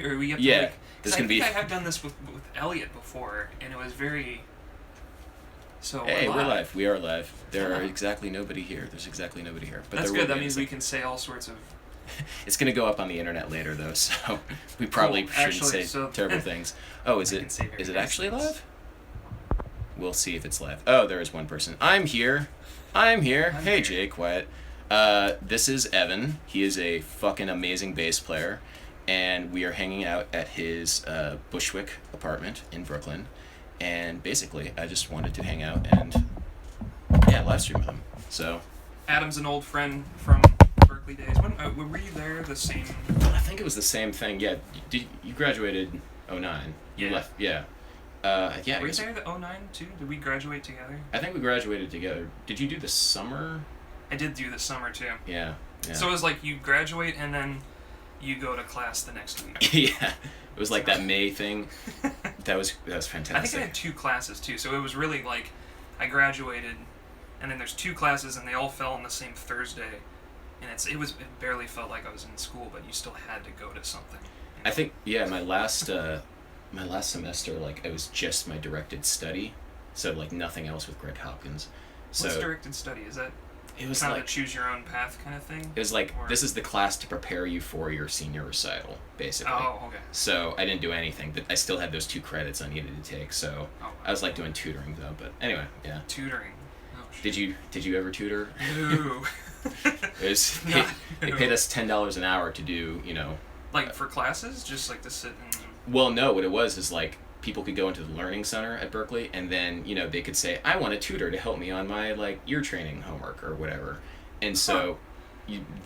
recording, or we have to Yeah, like... there's I gonna think be... I have done this with Elliot before, and it was very... So Hey, we're we're live. We are live. There Yeah. are exactly nobody here. There's exactly nobody here. But That's there will good. That be in a means we second. can say all sorts of... It's going to go up on the internet later, though, so we probably Cool. shouldn't Actually, say terrible things. Oh, is I it? can say very Is it nice actually things. live? We'll see if it's live. Oh, there is one person. I'm here. Hey, here. Jake, quiet. This is Evan. He is a fucking amazing bass player, and we are hanging out at his Bushwick apartment in Brooklyn. And basically, I just wanted to hang out and live stream with him. So Adam's an old friend from Berkeley days. When were you there? The same. I think it was the same thing. Yeah, you graduated 2009? You Yeah. left. Yeah. Yeah. Were you there the 2009 too? Did we graduate together? I think we graduated together. Did you do the summer? I did do the summer too. Yeah. So it was like you graduate and then you go to class the next week. Yeah. It was like that May thing. That was fantastic. I think I had 2 classes too, so it was really like I graduated, and then there's 2 classes, and they all fell on the same Thursday, and it barely felt like I was in school, but you still had to go to something. You know? I think my last semester, like, it was just my directed study, so like nothing else with Greg Hawkins. So What's directed study? Is that it was kind like of a choose your own path kind of thing? it was like Or- this is the class to prepare you for your senior recital, basically. Oh, okay. So I didn't do anything, but I still had those 2 credits I needed to take. So Oh, I was like doing tutoring though. But anyway, yeah. tutoring. Oh, shit. Did you ever tutor? No. It was, No. they paid us $10 an hour to do, Like for classes, just like to sit and. Well, no, what it was is like people could go into the learning center at Berkeley, and then they could say, I want a tutor to help me on my like ear training homework or whatever. And so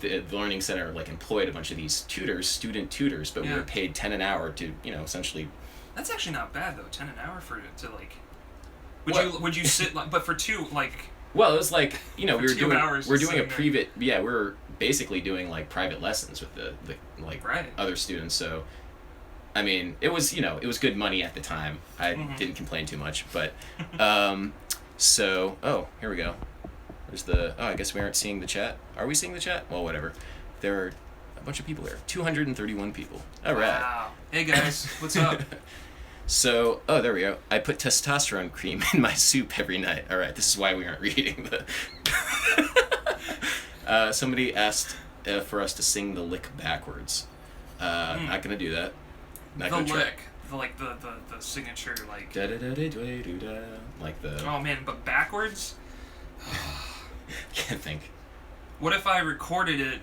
the learning center like employed a bunch of these student tutors, but we Yeah. were paid 10 an hour to essentially. That's actually not bad though. 10 an hour to like. What? Would you sit like? But for 2 like. Well, it was like we For were 2 doing hours we're just doing a sitting there. private we were basically doing like private lessons with the like Right. other students. So I mean, it was it was good money at the time. I Mhm. didn't complain too much, but so here we go. There's I guess we aren't seeing the chat. Are we seeing the chat? Well, whatever. There are a bunch of people here. 231 people. All right. Wow. Hey guys, what's up? So, there we go. I put testosterone cream in my soup every night. All right, this is why we aren't reading the... somebody asked for us to sing the lick backwards. Not gonna do that. Not The gonna try. lick, the signature like. Da-da-da-da-da-da-da, like the... Oh man, but backwards. Can't think. What if I recorded it,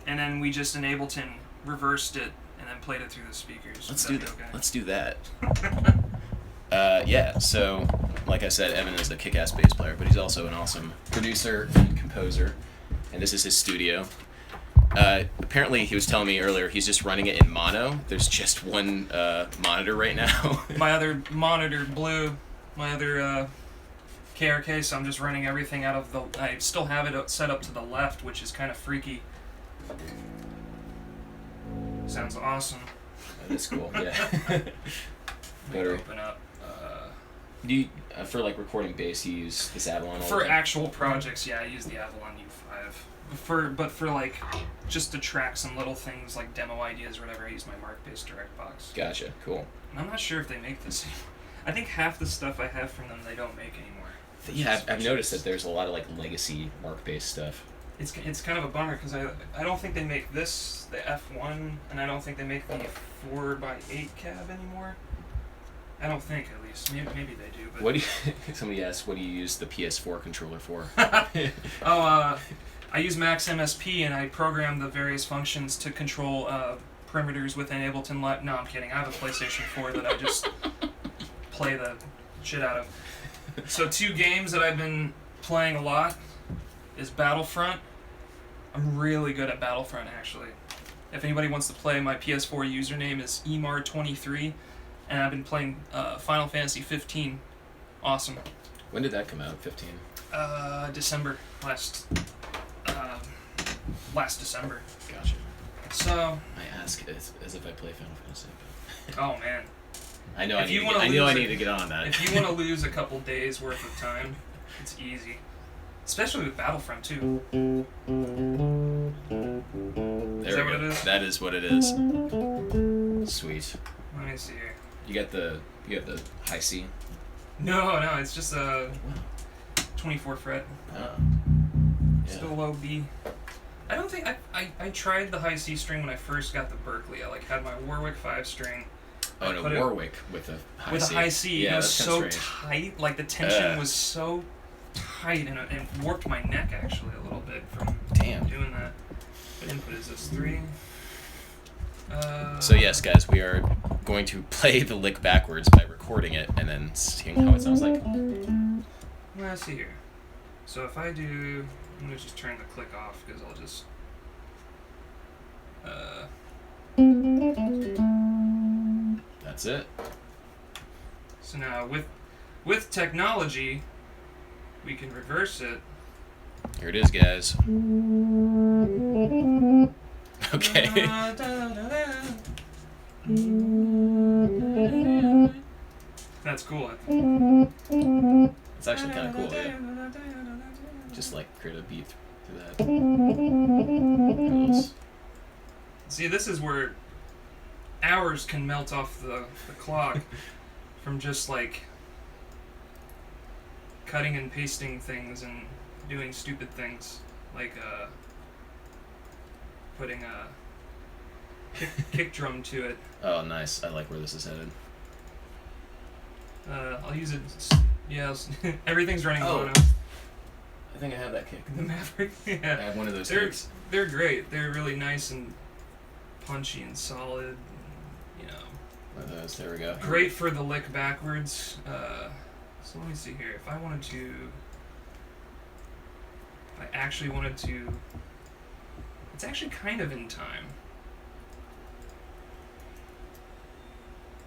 and then we just in Ableton reversed it and then played it through the speakers? Let's Would do that that. be Let's do that. Yeah, so, like I said, Evan is a kick-ass bass player, but he's also an awesome producer and composer, and this is his studio. Apparently, he was telling me earlier, he's just running it in mono. There's just one monitor right now. My other monitor blew. My other KRK, so I'm just running everything out of the... I still have it set up to the left, which is kind of freaky. Sounds awesome. That is cool, yeah. Let me Better. open up. Do you, for like recording bass, you use this Avalon? all For the time? actual projects, yeah, I use the Avalon U5. But for like, just to track some little things like demo ideas or whatever, I use my Mark Bass Direct Box. Gotcha, cool. And I'm not sure if they make this anymore. I think half the stuff I have from them they don't make anymore. Yeah, I've noticed that there's a lot of like legacy Mark bass stuff. It's kind of a bummer because I don't think they make this, the F1, and I don't think they make the 4x8 cab anymore. I don't think, at least. Maybe they do. But What do you, somebody asked, what do you use the PS4 controller for? I use Max MSP and I program the various functions to control perimeters within Ableton Live. No, I'm kidding. I have a PlayStation 4 that I just play the shit out of. So 2 games that I've been playing a lot is Battlefront. I'm really good at Battlefront, actually. If anybody wants to play, my PS4 username is emar23, and I've been playing Final Fantasy 15. Awesome. When did that come out? 15? December last December. Gotcha. So. I ask as if I play Final Fantasy. Oh man. I know. If you wanna I know. I lose need to get on that. If you want to lose a couple days worth of time, it's easy. Especially with Battlefront too. There Is that we what go. it is? That is what it is. Sweet. Let me see here. You got the high C? No, it's just a 24 fret. Oh. Yeah. Still low B. I don't think I tried the high C string when I first got the Berkeley. I like had my Warwick 5 string. Oh, no, Warwick with a high C. With a high C, yeah, it was so strange. tight. Like the tension was so tight, and it warped my neck actually a little bit from doing that. What input is this? 3. So yes, guys, we are going to play the lick backwards by recording it and then seeing how it sounds like. Let's see here. So if I do, I'm gonna just turn the click off because I'll just. That's it. So now with technology, we can reverse it. Here it is, guys. Okay. That's cool. It's actually kind of cool, yeah. Just like create a beat through that. See, this is where hours can melt off the clock from just like cutting and pasting things and doing stupid things like putting a kick drum to it. Oh, nice. I like where this is headed. I'll use it. Yeah, everything's running mono. I think I have that kick. The Maverick. I Yeah. have one of those kicks. They're great. They're really nice and punchy and solid. You know. One of those. There we go. Great for the lick backwards. So let me see here. If I actually wanted to. It's actually kind of in time.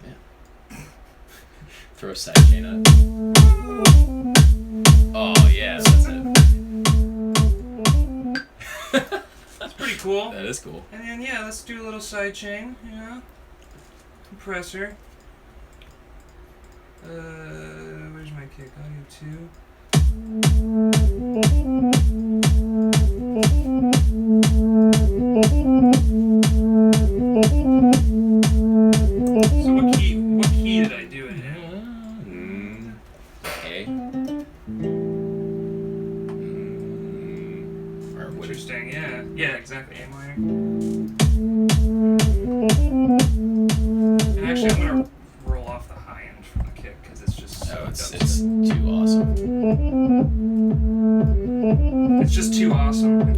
Yeah. Throw a side chain up. Oh, yes, that's it. That's pretty cool. That is cool. And then, yeah, let's do a little side chain, compressor. Where's my kick? Audio 2. So what key did I do it in? A. Or what is Interesting, yeah, exactly, A minor. And actually, I'm gonna roll off the high end from the kick because it's just so it's too awesome. It's just too awesome.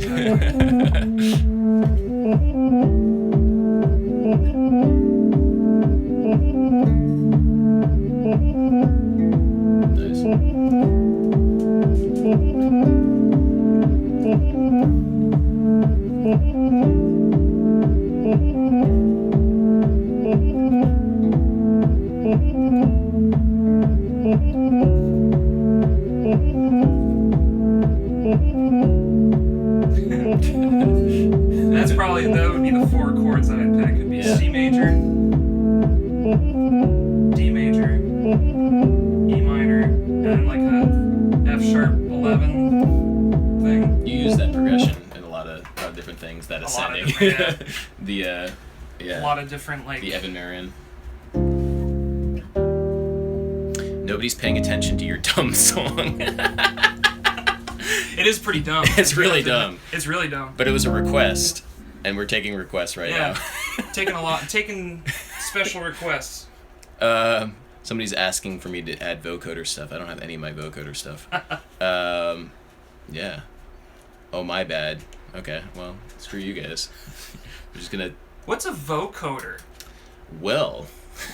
That would be the 4 chords that I'd pick. It'd be C major, D major, E minor, and like a F sharp 11 thing. You use that progression in a lot of different things. That ascending. A lot of different like. The Evan Marien. Nobody's paying attention to your dumb song. It is pretty dumb. It's really dumb. It's really dumb. But it was a request, and we're taking requests right now. taking special requests. Somebody's asking for me to add vocoder stuff. I don't have any of my vocoder stuff. Yeah. Oh, my bad. Okay, well, screw you guys. We're just gonna... What's a vocoder? Well...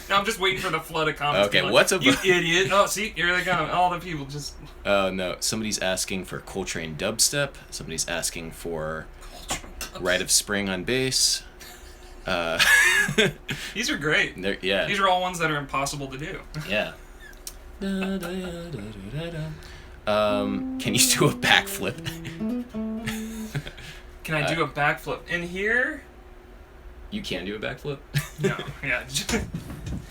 No, I'm just waiting for the flood of comments. Okay, like, what's a... You idiot. Oh, see, here they come. All the people just... Oh, no. Somebody's asking for Coltrane dubstep. Somebody's asking for Rite of Spring on bass. These are great. Yeah. These are all ones that are impossible to do. Yeah. Can you do a backflip? Can I do a backflip? In here? You can do a backflip? No, yeah.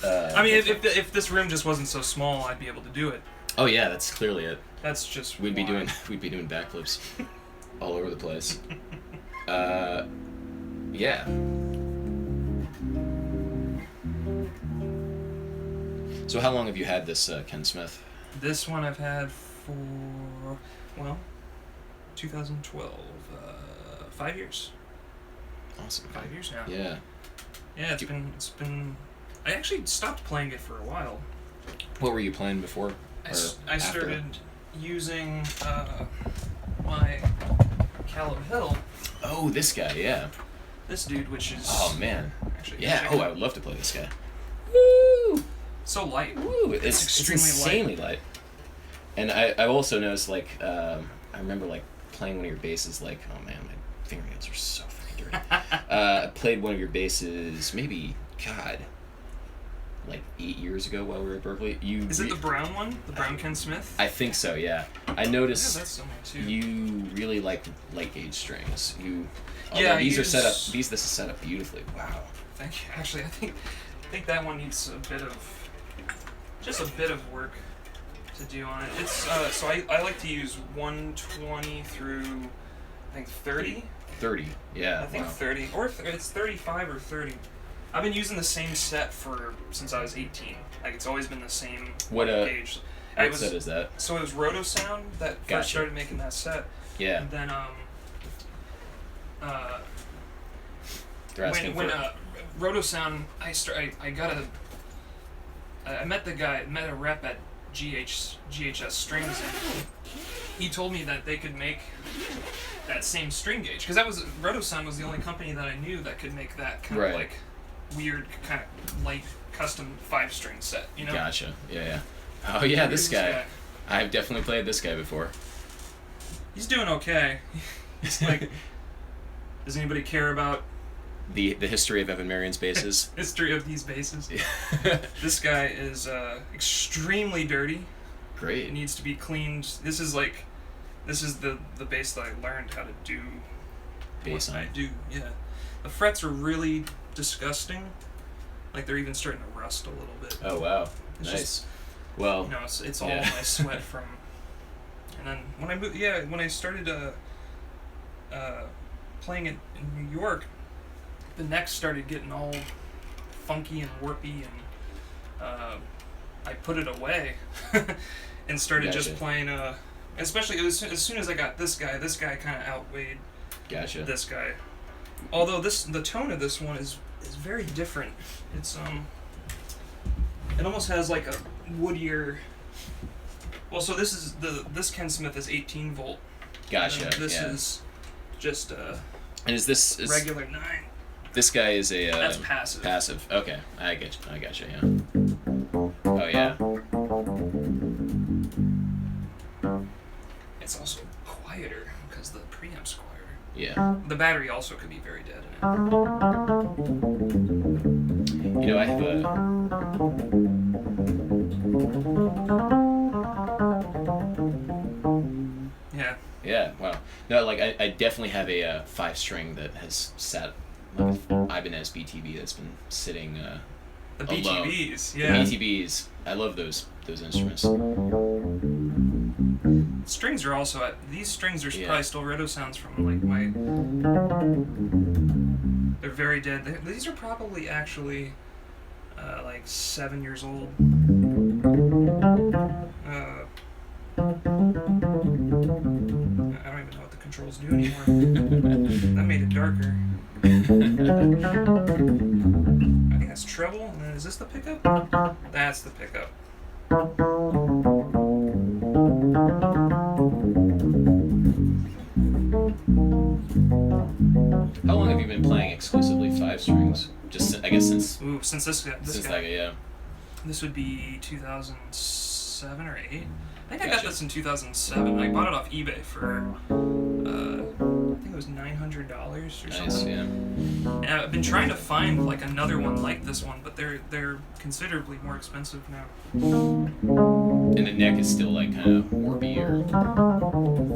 I mean, if this room just wasn't so small, I'd be able to do it. Oh yeah, that's clearly it. That's just we'd be doing backflips all over the place. Yeah. So how long have you had this Ken Smith? This one I've had for, 2012. 5 years. Awesome. 5 years now. Yeah. Yeah, it's been. I actually stopped playing it for a while. What were you playing before? I started using my Callum Hill. Oh, this guy, yeah. This dude, which is. Oh man. Actually, Yeah. Oh, I would love to play this guy. Woo! So light. Woo! It's extremely insanely light. And I also noticed like I remember like playing one of your basses like oh man my fingernails are so fucking dirty. I played one of your basses maybe like 8 years ago while we were at Berkeley. Is it the brown one? The brown Ken Smith? I think so. Yeah. I noticed that's similar too. you really like light gauge strings. This is set up beautifully. Wow. Thank you. Actually, I think that one needs a bit of work to do on it. It's so I like to use 120 through I think 30. 30. Yeah. I think 30 or it's 35 or 30. I've been using the same set since I was 18. Like it's always been the same gauge. What set is that? So it was Roto Sound that first started making that set. Yeah. And then when Roto Sound I met a rep at GHS Strings, and he told me that they could make that same string gauge because Roto Sound was the only company that I knew that could make that kind of like weird kind of light custom 5-string set. You know? Gotcha. Yeah. Oh yeah, this guy. I've definitely played this guy before. He's doing okay. He's like, does anybody care about the history of Evan Marien's basses? History of these basses. This guy is extremely dirty. Great. It needs to be cleaned. This is the bass that I learned how to do. Bass what on. I do. Yeah. The frets are really disgusting. Like they're even starting to rust a little bit. Oh wow. It's nice. Well. It's all my sweat from. And then when I started playing it in New York, the necks started getting all funky and warpy, and I put it away and started just playing. Especially as soon as I got this guy kind of outweighed this guy. Although the tone of this one is very different. It's it almost has like a woodier. Well, so this Ken Smith is 18 volt. Gotcha. And this is just and is this regular 9. This guy is a that's passive. Passive. Okay, I gotcha. Yeah. Oh yeah. It's also quieter because the preamp's quieter. Yeah. The battery also could be very dead in it. You know, I have Yeah. Yeah. Wow. No, like I definitely have a 5-string that has sat like Ibanez BTB that's been sitting. The alone. BTBs. Yeah. The BTBs. I love those instruments. Strings are also these strings are probably still Roto Sounds from like my. They're very dead. These are probably actually like 7 years old. I don't even know what the controls do anymore. That made it darker. I think that's treble. And then is this the pickup? That's the pickup. How long have you been playing exclusively 5 strings? Just I guess since this guy. Yeah. This would be 2007 or 8. I think I got this in 2007. I bought it off eBay for I think it was $900 or something. Nice, yeah. And I've been trying to find like another one like this one, but they're considerably more expensive now. And the neck is still like kind of warpy or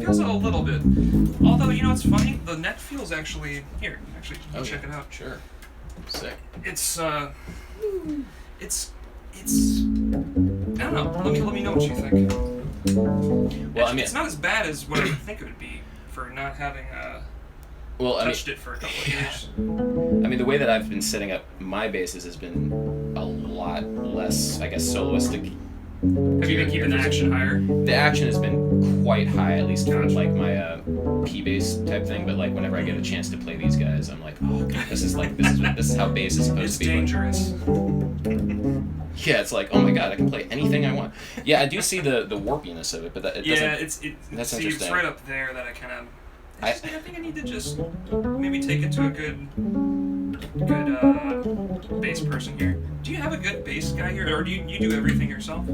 feels a little bit. Although it's funny, the neck feels actually check it out. Sure. Sick. It's I don't know. Let me know what you think. Well, it's not as bad as what I would think it would be for not having touched it for a couple of years. I mean, the way that I've been setting up my basses has been a lot less, I guess, soloistic. Have you been keeping the action higher? The action has been quite high, at least for like my P bass type thing. But like whenever I get a chance to play these guys, I'm like, oh, God, this is how bass is supposed It's to be. dangerous. Yeah, it's like, oh my God, I can play anything I want. Yeah, I do see the warpiness of it, but that it doesn't. That's see, interesting. it's right up there that I kind of. I think I need to just maybe take it to a good bass person here. Do you have a good bass guy here, or do you do everything yourself?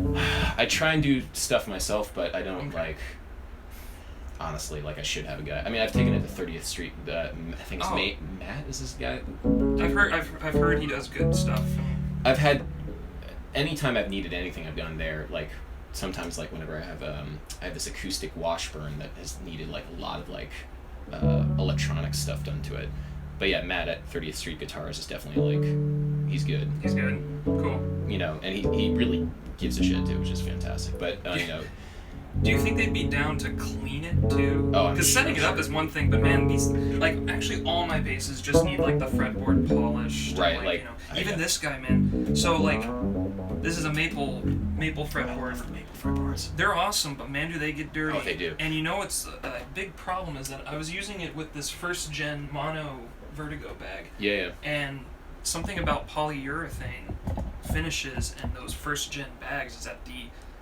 I try and do stuff myself, but I don't honestly, I should have a guy. I mean, I've taken it to 30th Street. I think it's Matt is this guy. I've heard he does good stuff. I've had anytime I've needed anything, I've gone there. Like sometimes, whenever I have this acoustic Washburn that has needed a lot of electronic stuff done to it. But yeah, Matt at 30th Street Guitars is definitely he's good. He's good. Cool. And he really gives a shit too, which is fantastic. But do you think they'd be down to clean it too? Oh, because setting it up is one thing, but man, these actually all my basses just need the fretboard polished. Right. Even this guy, man. So this is a maple fretboard. Maple fretboards. They're awesome, but man, do they get dirty. Oh, they do. And it's a big problem is that I was using it with this first gen mono Vertigo bag. Yeah. And something about polyurethane finishes and those first gen bags is that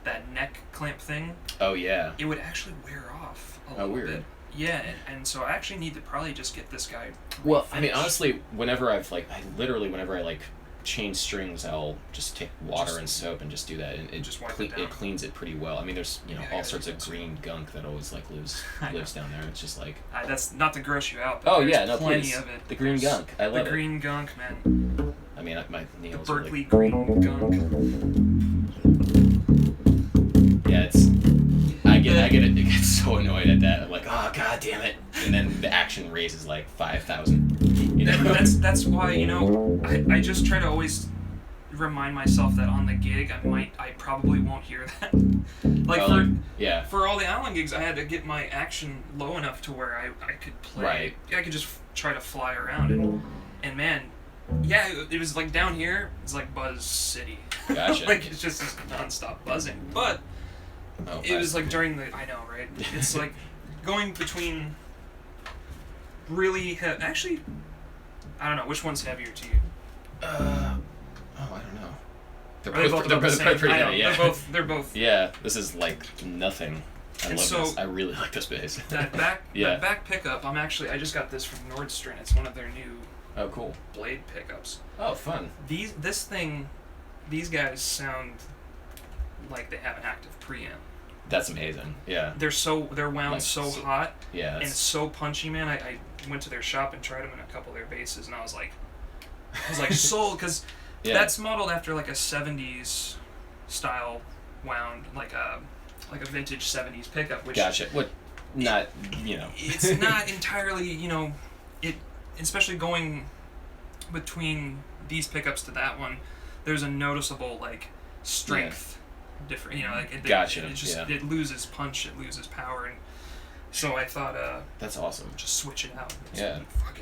that neck clamp thing. Oh yeah. It would actually wear off a little weird. bit. Yeah, and so I actually need to probably just get this guy. Well, refinished. I mean, honestly, whenever I change strings, I'll just take water and soap and just do that, and it just wipe it down. It cleans it pretty well. I mean, there's all sorts of green gunk that always lives down there. It's just that's not to gross you out. But oh yeah, no, plenty please. of it. The green gunk, I love it. The green gunk, man. I mean, my nails. The Berkeley green gunk. Yeah, I get it. I get so annoyed at that. I'm like, oh god damn it! And then the action raises 5,000. That's why I just try to always remind myself that on the gig I probably won't hear that. For all the Allan gigs, I had to get my action low enough to where I could play. Right. I could just try to fly around and man, yeah, it was down here. It's Buzz City. Gotcha. It's just this nonstop buzzing, but. It was during the. I know, right? It's going between really actually, I don't know which one's heavier to you. I don't know. They're both pretty heavy. Yeah. They're both. Yeah, this is nothing. I love this. I really like this bass. That back pickup. I just got this from Nordstrom. It's one of their new. Oh, cool. Blade pickups. Oh, fun. These guys sound like they have an active preamp. That's amazing. Yeah. They're wound so hot. Yeah. And so punchy, man. I went to their shop and tried them in a couple of their basses, and I was sold because that's modeled after a 70s style wound, like a vintage 70s pickup. Which gotcha. What? Not It's not entirely it, especially going between these pickups to that one. There's a noticeable strength. Different, gotcha. It loses punch, it loses power, and so I thought, that's awesome. Just switch it out. Fuck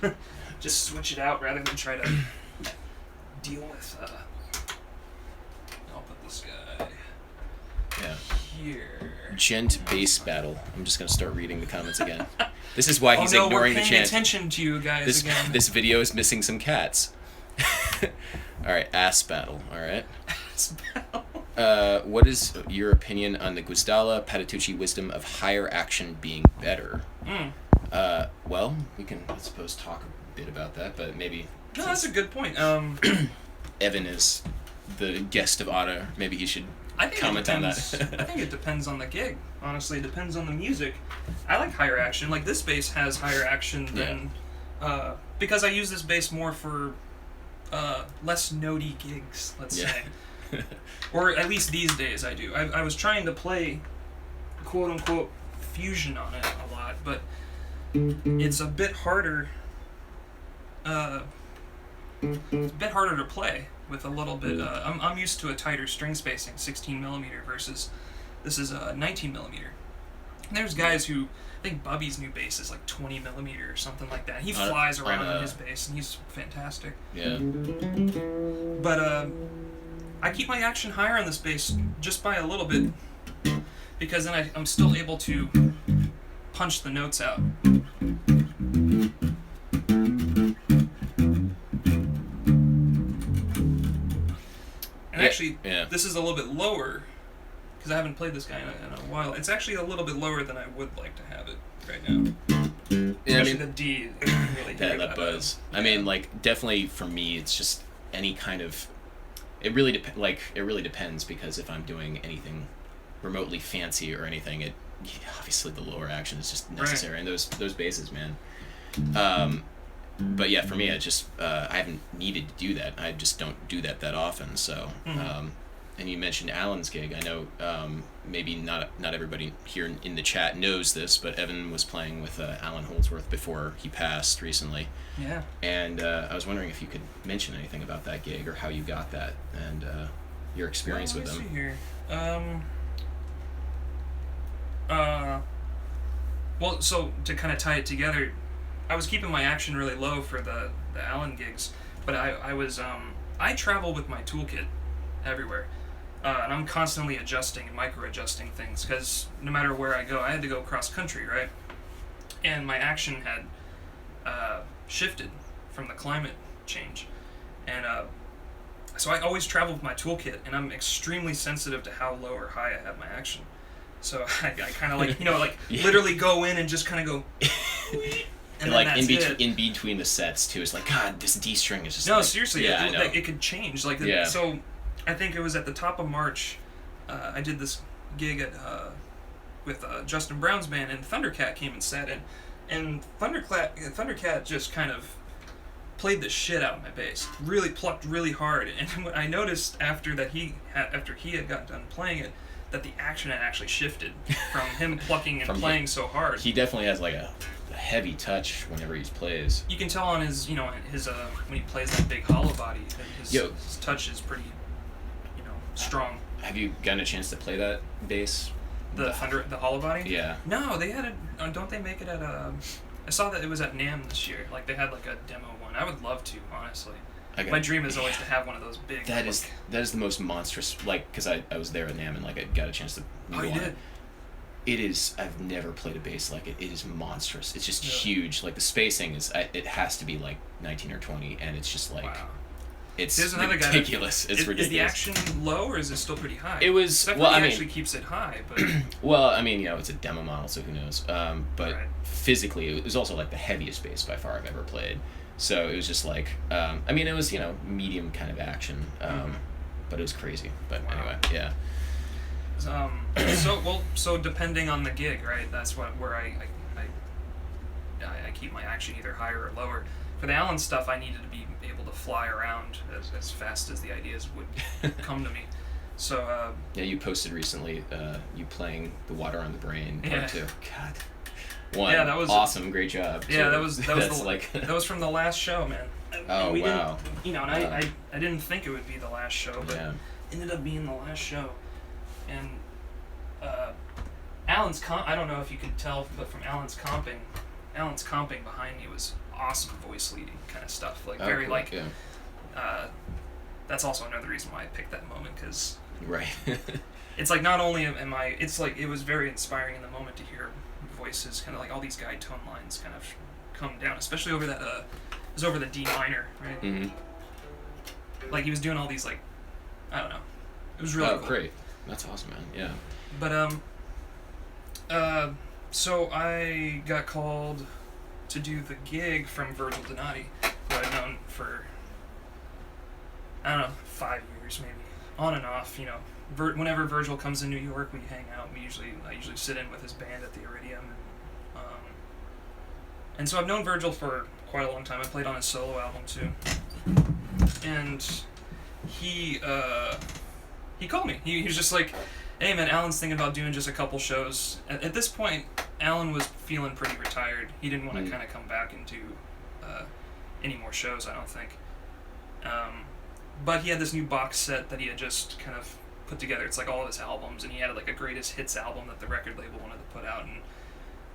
it, just switch it out rather than try to deal with. I'll put this guy. Here. Gent bass battle. I'm just gonna start reading the comments again. This is why he's ignoring the chance. We're paying attention to you guys again. This video is missing some cats. All right, ass battle. All right. Ass battle. What is your opinion on the Guastalla Patitucci wisdom of higher action being better? Well, we can, I suppose, talk a bit about that, but maybe... No, that's a good point. Evan is the guest of honor. Maybe he should comment on that. I think it depends on the gig. Honestly, it depends on the music. I like higher action. This bass has higher action than... because I use this bass more for less notey gigs, let's say. Or at least these days I do. I was trying to play quote-unquote fusion on it a lot, but it's a bit harder to play with a little bit. I'm used to a tighter string spacing, 16mm versus this is 19mm. And there's guys who, I think Bubby's new bass is 20mm or something like that. He flies around on his bass and he's fantastic. Yeah. But I keep my action higher on this bass just by a little bit, because then I'm still able to punch the notes out. And actually, this is a little bit lower, because I haven't played this guy in a while. It's actually a little bit lower than I would like to have it right now. Yeah, Especially the D. Really that buzz. I mean, like, definitely for me, it's just any kind of... It really depends, because if I'm doing anything remotely fancy or anything, obviously the lower action is just necessary. Right. And those basses, man. But yeah, for me, I haven't needed to do that. I just don't do that often. So, and you mentioned Allan's gig. I know maybe not everybody here in the chat knows this, but Evan was playing with Allan Holdsworth before he passed recently. Yeah. And I was wondering if you could mention anything about that gig or how you got that and your experience with him. Let me see here. Well, so to kind of tie it together, I was keeping my action really low for the Allan gigs, but I travel with my toolkit everywhere, and I'm constantly adjusting and micro-adjusting things, because no matter where I go, I had to go cross-country, right? And my action had shifted from the climate change, and so I always travel with my toolkit, and I'm extremely sensitive to how low or high I have my action. So I kind of like, literally go in and just kind of go... And like in between the sets too, it's like, God, this D string is just seriously, I know. It could change. So I think it was at the top of March, I did this gig with Justin Brown's band, and Thundercat came and sat in, and Thundercat just kind of played the shit out of my bass, really plucked really hard, and what I noticed after he had got done playing it, that the action had actually shifted from him plucking and playing so hard. He definitely has like a heavy touch whenever he plays. You can tell on his when he plays that big hollow body, his touch is pretty, strong. Have you gotten a chance to play that bass? The hollow body? Yeah. No, they had it. Don't they make it at I saw that it was at NAMM this year. Like they had like a demo one. I would love to, honestly. My dream is always to have one of those big. That is the most monstrous. Like, because I was there at NAMM and like I got a chance to. Oh, you did. It is. I've never played a bass like it. It is monstrous. It's just huge. Like the spacing is. It has to be like 19 or 20, and it's just like. Wow. It's ridiculous. It's ridiculous. Is the action low or is it still pretty high? It was. Definitely actually keeps it high, but. Well, I mean, it's a demo model, so who knows? But physically, it was also like the heaviest bass by far I've ever played. So it was just like. I mean, it was medium kind of action, but it was crazy. But anyway, yeah. So depending on the gig, right? That's where I keep my action either higher or lower. For the Allan stuff, I needed to be able to fly around as fast as the ideas would come to me. So yeah, you posted recently you playing The Water on the Brain part 2. God. One. Yeah, that was awesome. Great job. Yeah, that was that was from the last show, man. Oh, wow. And I didn't think it would be the last show, but it ended up being the last show. And Allan's I don't know if you could tell, but from Allan's comping behind me was awesome voice leading kind of stuff, like very cool. Like. Yeah. That's also another reason why I picked that moment, because. Right. It's like not only am I, it's like it was very inspiring in the moment to hear voices, kind of like all these guide tone lines kind of come down, especially over that. It was over the D minor, right? Mm-hmm. Like he was doing all these like, I don't know. It was really cool. Great. That's awesome, man. Yeah. But so I got called to do the gig from Virgil Donati, who I've known for, I don't know, 5 years maybe, on and off. Whenever Virgil comes to New York, we hang out. I usually sit in with his band at the Iridium, and so I've known Virgil for quite a long time. I played on his solo album too, and he called me. He was just like, "Hey man, Allan's thinking about doing just a couple shows." At this point, Allan was feeling pretty retired. He didn't want to kind of come back and do any more shows, I don't think. But he had this new box set that he had just kind of put together. It's like all of his albums, and he had like a greatest hits album that the record label wanted to put out. And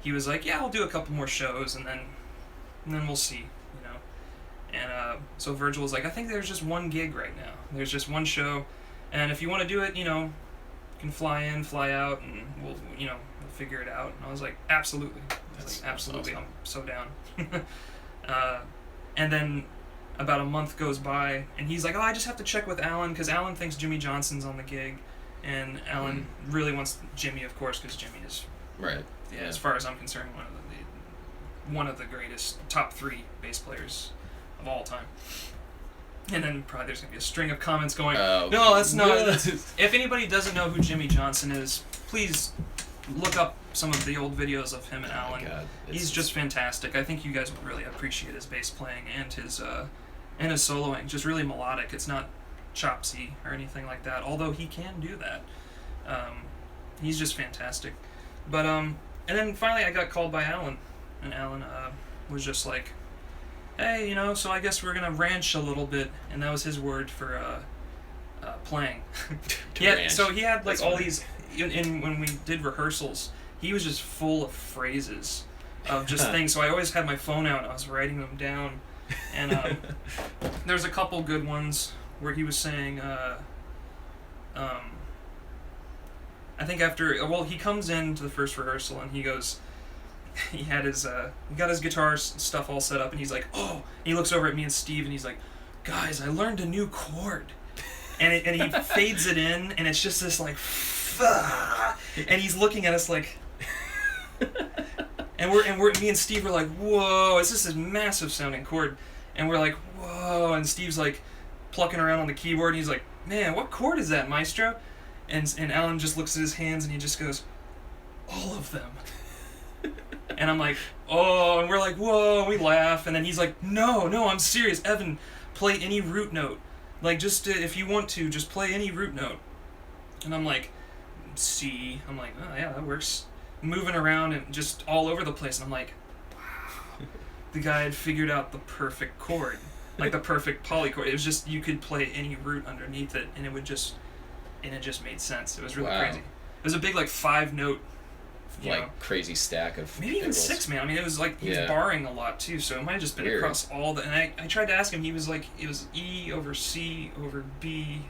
he was like, "Yeah, I'll do a couple more shows, and then we'll see." And so Virgil was like, "I think there's just one gig right now." There's just one show, and if you want to do it, you know, you can fly in, fly out, and we'll figure it out. And I was like, absolutely. Absolutely, awesome. I'm so down. And then about a month goes by, and he's like, oh, I just have to check with Allan, because Allan thinks Jimmy Johnson's on the gig, and Allan really wants Jimmy, of course, because Jimmy is, right. Yeah, as far as I'm concerned, one of the greatest top 3 bass players of all time. And then probably there's going to be a string of comments going, no, that's not. If anybody doesn't know who Jimmy Johnson is, please look up some of the old videos of him and Allan. He's just fantastic. I think you guys would really appreciate his bass playing and his soloing. Just really melodic. It's not chopsy or anything like that, although he can do that. He's just fantastic. But and then finally I got called by Allan, and Allan was just like, hey, you know, so I guess we're gonna ranch a little bit, and that was his word for playing. Yeah, so he had like all these. When we did rehearsals, he was just full of phrases of just things. So I always had my phone out. I was writing them down, and there's a couple good ones where he was saying, I think he comes into the first rehearsal and he goes, he got his guitar stuff all set up, and he's like, oh, and he looks over at me and Steve, and he's like, guys, I learned a new chord, and he fades it in, and it's just this like, and he's looking at us like, and me and Steve were like, whoa, it's just this massive sounding chord, and we're like, whoa, and Steve's like plucking around on the keyboard, and he's like, man, what chord is that, maestro? And Allan just looks at his hands and he just goes, all of them. And I'm like, oh, and we're like, whoa, and we laugh, and then he's like, no, I'm serious, Evan, play any root note, like just if you want to, just play any root note. And I'm like, C. I'm like, oh yeah, that works. Moving around and just all over the place, and I'm like, wow, the guy had figured out the perfect chord, like the perfect polychord. It was just, you could play any root underneath it, and it just made sense. It was really crazy. It was a big like 5-note, crazy stack of maybe even 6, man. I mean, it was like he was barring a lot too, so it might have just been across all the. And I tried to ask him. He was like, it was E over C over B,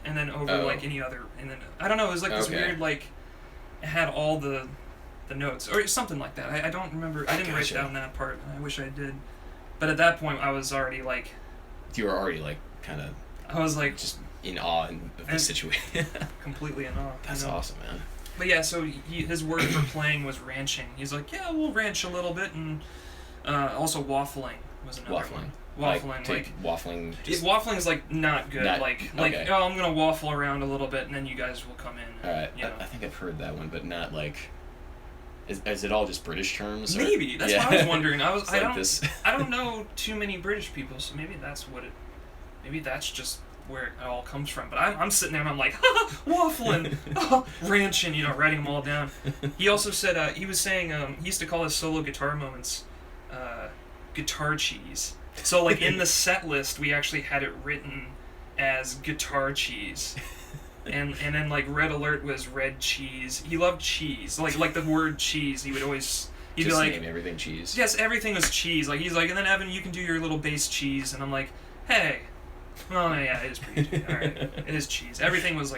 and then over like any other, and then I don't know. It was like this weird like, it had all the notes or something like that. I don't remember. I didn't write down that part. I wish I did. But at that point, I was already like. You were already like kind of. I was like just in awe of the situation. Completely in awe. That's awesome, man. But yeah, so his word for playing was ranching. He's like, yeah, we'll ranch a little bit, and also waffling was another one. Waffling. Waffling is like not good. Oh, I'm gonna waffle around a little bit, and then you guys will come in. All right. I think I've heard that one, but not like. Is it all just British terms? Or? Maybe that's what I was wondering. I don't know too many British people, so maybe that's what it. Maybe that's just where it all comes from. But I'm sitting there and I'm like, waffling, ranching, writing them all down. He also said he was saying he used to call his solo guitar moments guitar cheese. So like in the set list, we actually had it written as guitar cheese. And then like Red Alert was red cheese. He loved cheese, like the word cheese. He'd just be like, name everything cheese. Yes, everything was cheese. Like he's like, and then Evan, you can do your little bass cheese. And I'm like, hey, well yeah, it is pretty cheese. All right, it is cheese. Everything was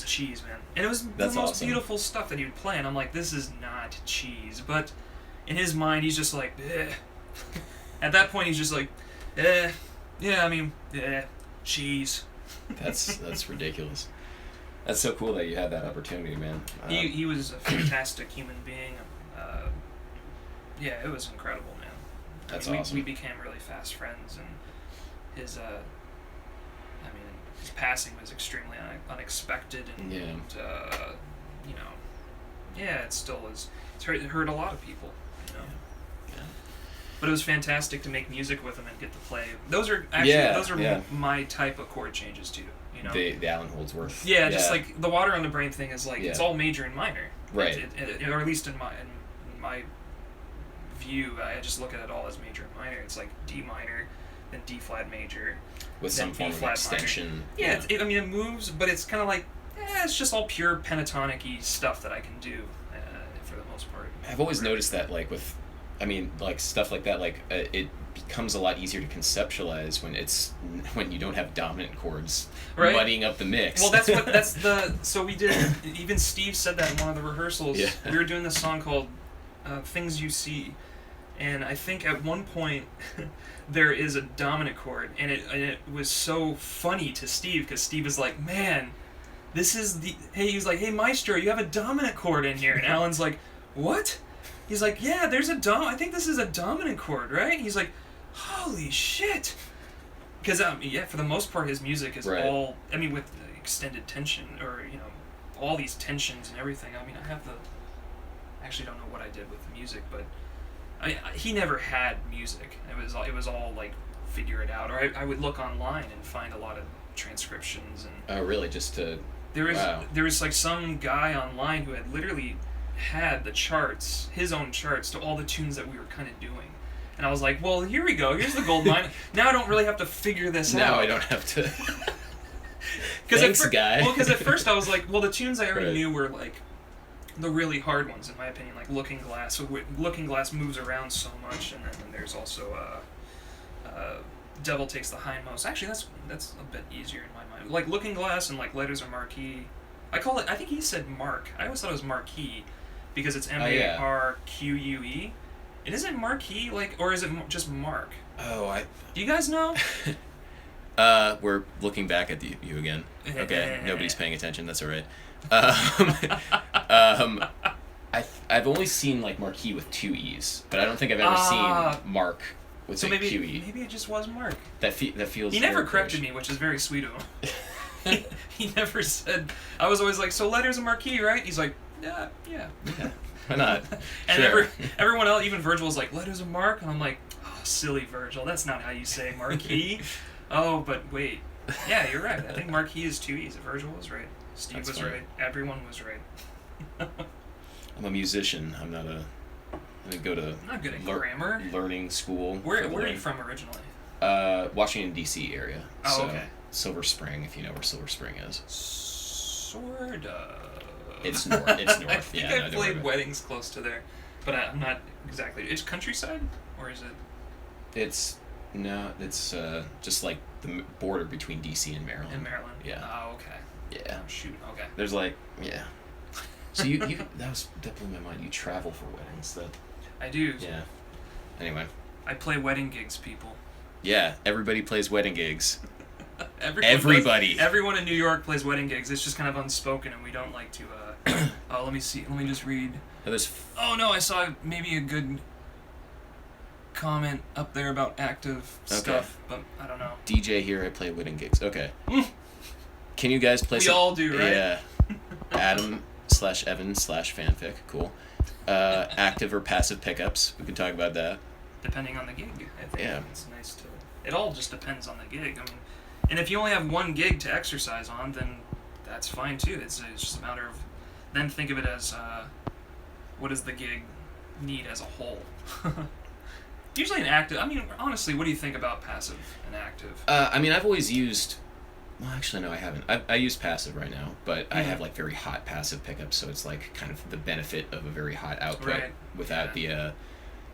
cheese, man. And it was the most beautiful stuff that he would play. And I'm like, this is not cheese. But in his mind, he's just like, eh. At that point, he's just like, yeah, I mean, cheese. That's ridiculous. That's so cool that you had that opportunity, man. He was a fantastic human being. Yeah, it was incredible, man. That's awesome. We became really fast friends, and his passing was extremely unexpected, and it still is. It hurt a lot of people, Yeah. But it was fantastic to make music with him and get to play. Those are my type of chord changes too. The Allan Holdsworth. Yeah, just like the Water on the Brain thing is like it's all major and minor. Right. Or at least in my view, I just look at it all as major and minor. It's like D minor, then D flat major, with some form of extension. Minor. Yeah, it moves, but it's kind of like it's just all pure pentatonic-y stuff that I can do for the most part. I've always noticed that like with. I mean, like, stuff like that, like, it becomes a lot easier to conceptualize when you don't have dominant chords Right. muddying up the mix. Well, so we did, even Steve said that in one of the rehearsals. Yeah. We were doing this song called Things You See, and I think at one point there is a dominant chord, and it was so funny to Steve, because Steve was like, man, this is he was like, hey Maestro, you have a dominant chord in here, and Allan's like, what? He's like, yeah, there's I think this is a dominant chord, right? He's like, holy shit. Because, for the most part, his music is right. all, with extended tension, or, all these tensions and everything. I actually don't know what I did with the music, but he never had music. It was all, like, figure it out. Or I would look online and find a lot of transcriptions. And oh, really? Just to... There was, like, some guy online who had literally had the charts, his own charts, to all the tunes that we were kind of doing. And I was like, well, here we go. Here's the gold mine. Now I don't really have to figure this out. Now I don't have to. Thanks, guy. Well, because at first I was like, well, the tunes I already right. knew were, like, the really hard ones, in my opinion, like Looking Glass. So Looking Glass moves around so much, and then there's also Devil Takes the Hindmost. Actually, that's a bit easier in my mind. Like Looking Glass and, like, Letters Are Marquee. I think he said Mark. I always thought it was Marquee, because it's M-A-R-Q-U-E. And is it Marquee, like, or is it just Mark? Oh, Do you guys know? We're looking back at you again. Okay, nobody's paying attention. That's all right. I've only seen, like, Marquee with 2 E's, but I don't think I've ever seen Mark with a Q-E. Maybe it just was Mark. That feels. He never corrected me, which is very sweet of him. He never said. I was always like, so Letters Are Marquee, right? He's like, yeah. Why not? And sure. everyone else, even Virgil, was like, Letters of Mark? And I'm like, oh, silly Virgil, that's not how you say Marquee. Oh, but wait. Yeah, you're right. I think Marquee is 2 E's. Virgil was right. Steve was right. Everyone was right. I'm a musician. I'm not a... I didn't go to... I'm not good at grammar. Learning school. Where are you from originally? Washington, D.C. area. Oh, so, okay. Silver Spring, if you know where Silver Spring is. Sort of. It's north. It's north. I think yeah, I've played weddings close to there, but I'm not exactly. It's countryside, or is it? It's just like the border between DC and Maryland. In Maryland. Yeah. Oh, okay. Yeah. Oh, shoot. Okay. There's So you that blew my mind. You travel for weddings, though. I do. Yeah. Anyway. I play wedding gigs, people. Yeah, everybody plays wedding gigs. Everybody. Everyone in New York plays wedding gigs. It's just kind of unspoken, and we don't like to. Oh, let me see. Let me just read. Oh no, I saw maybe a good comment up there about active stuff, but I don't know. DJ here, I play wedding gigs. Okay. Can you guys play? We all do, right? Yeah. Adam/Evan/fanfic. Cool. Active or passive pickups. We can talk about that. Depending on the gig, I think. Yeah. It's nice to. It all just depends on the gig. And if you only have one gig to exercise on, then that's fine too. It's just a matter of then think of it as what does the gig need as a whole. Usually an active. Honestly, what do you think about passive and active? I've always used. Well, actually, no, I haven't. I use passive right now, but I have like very hot passive pickups, so it's like kind of the benefit of a very hot output without the.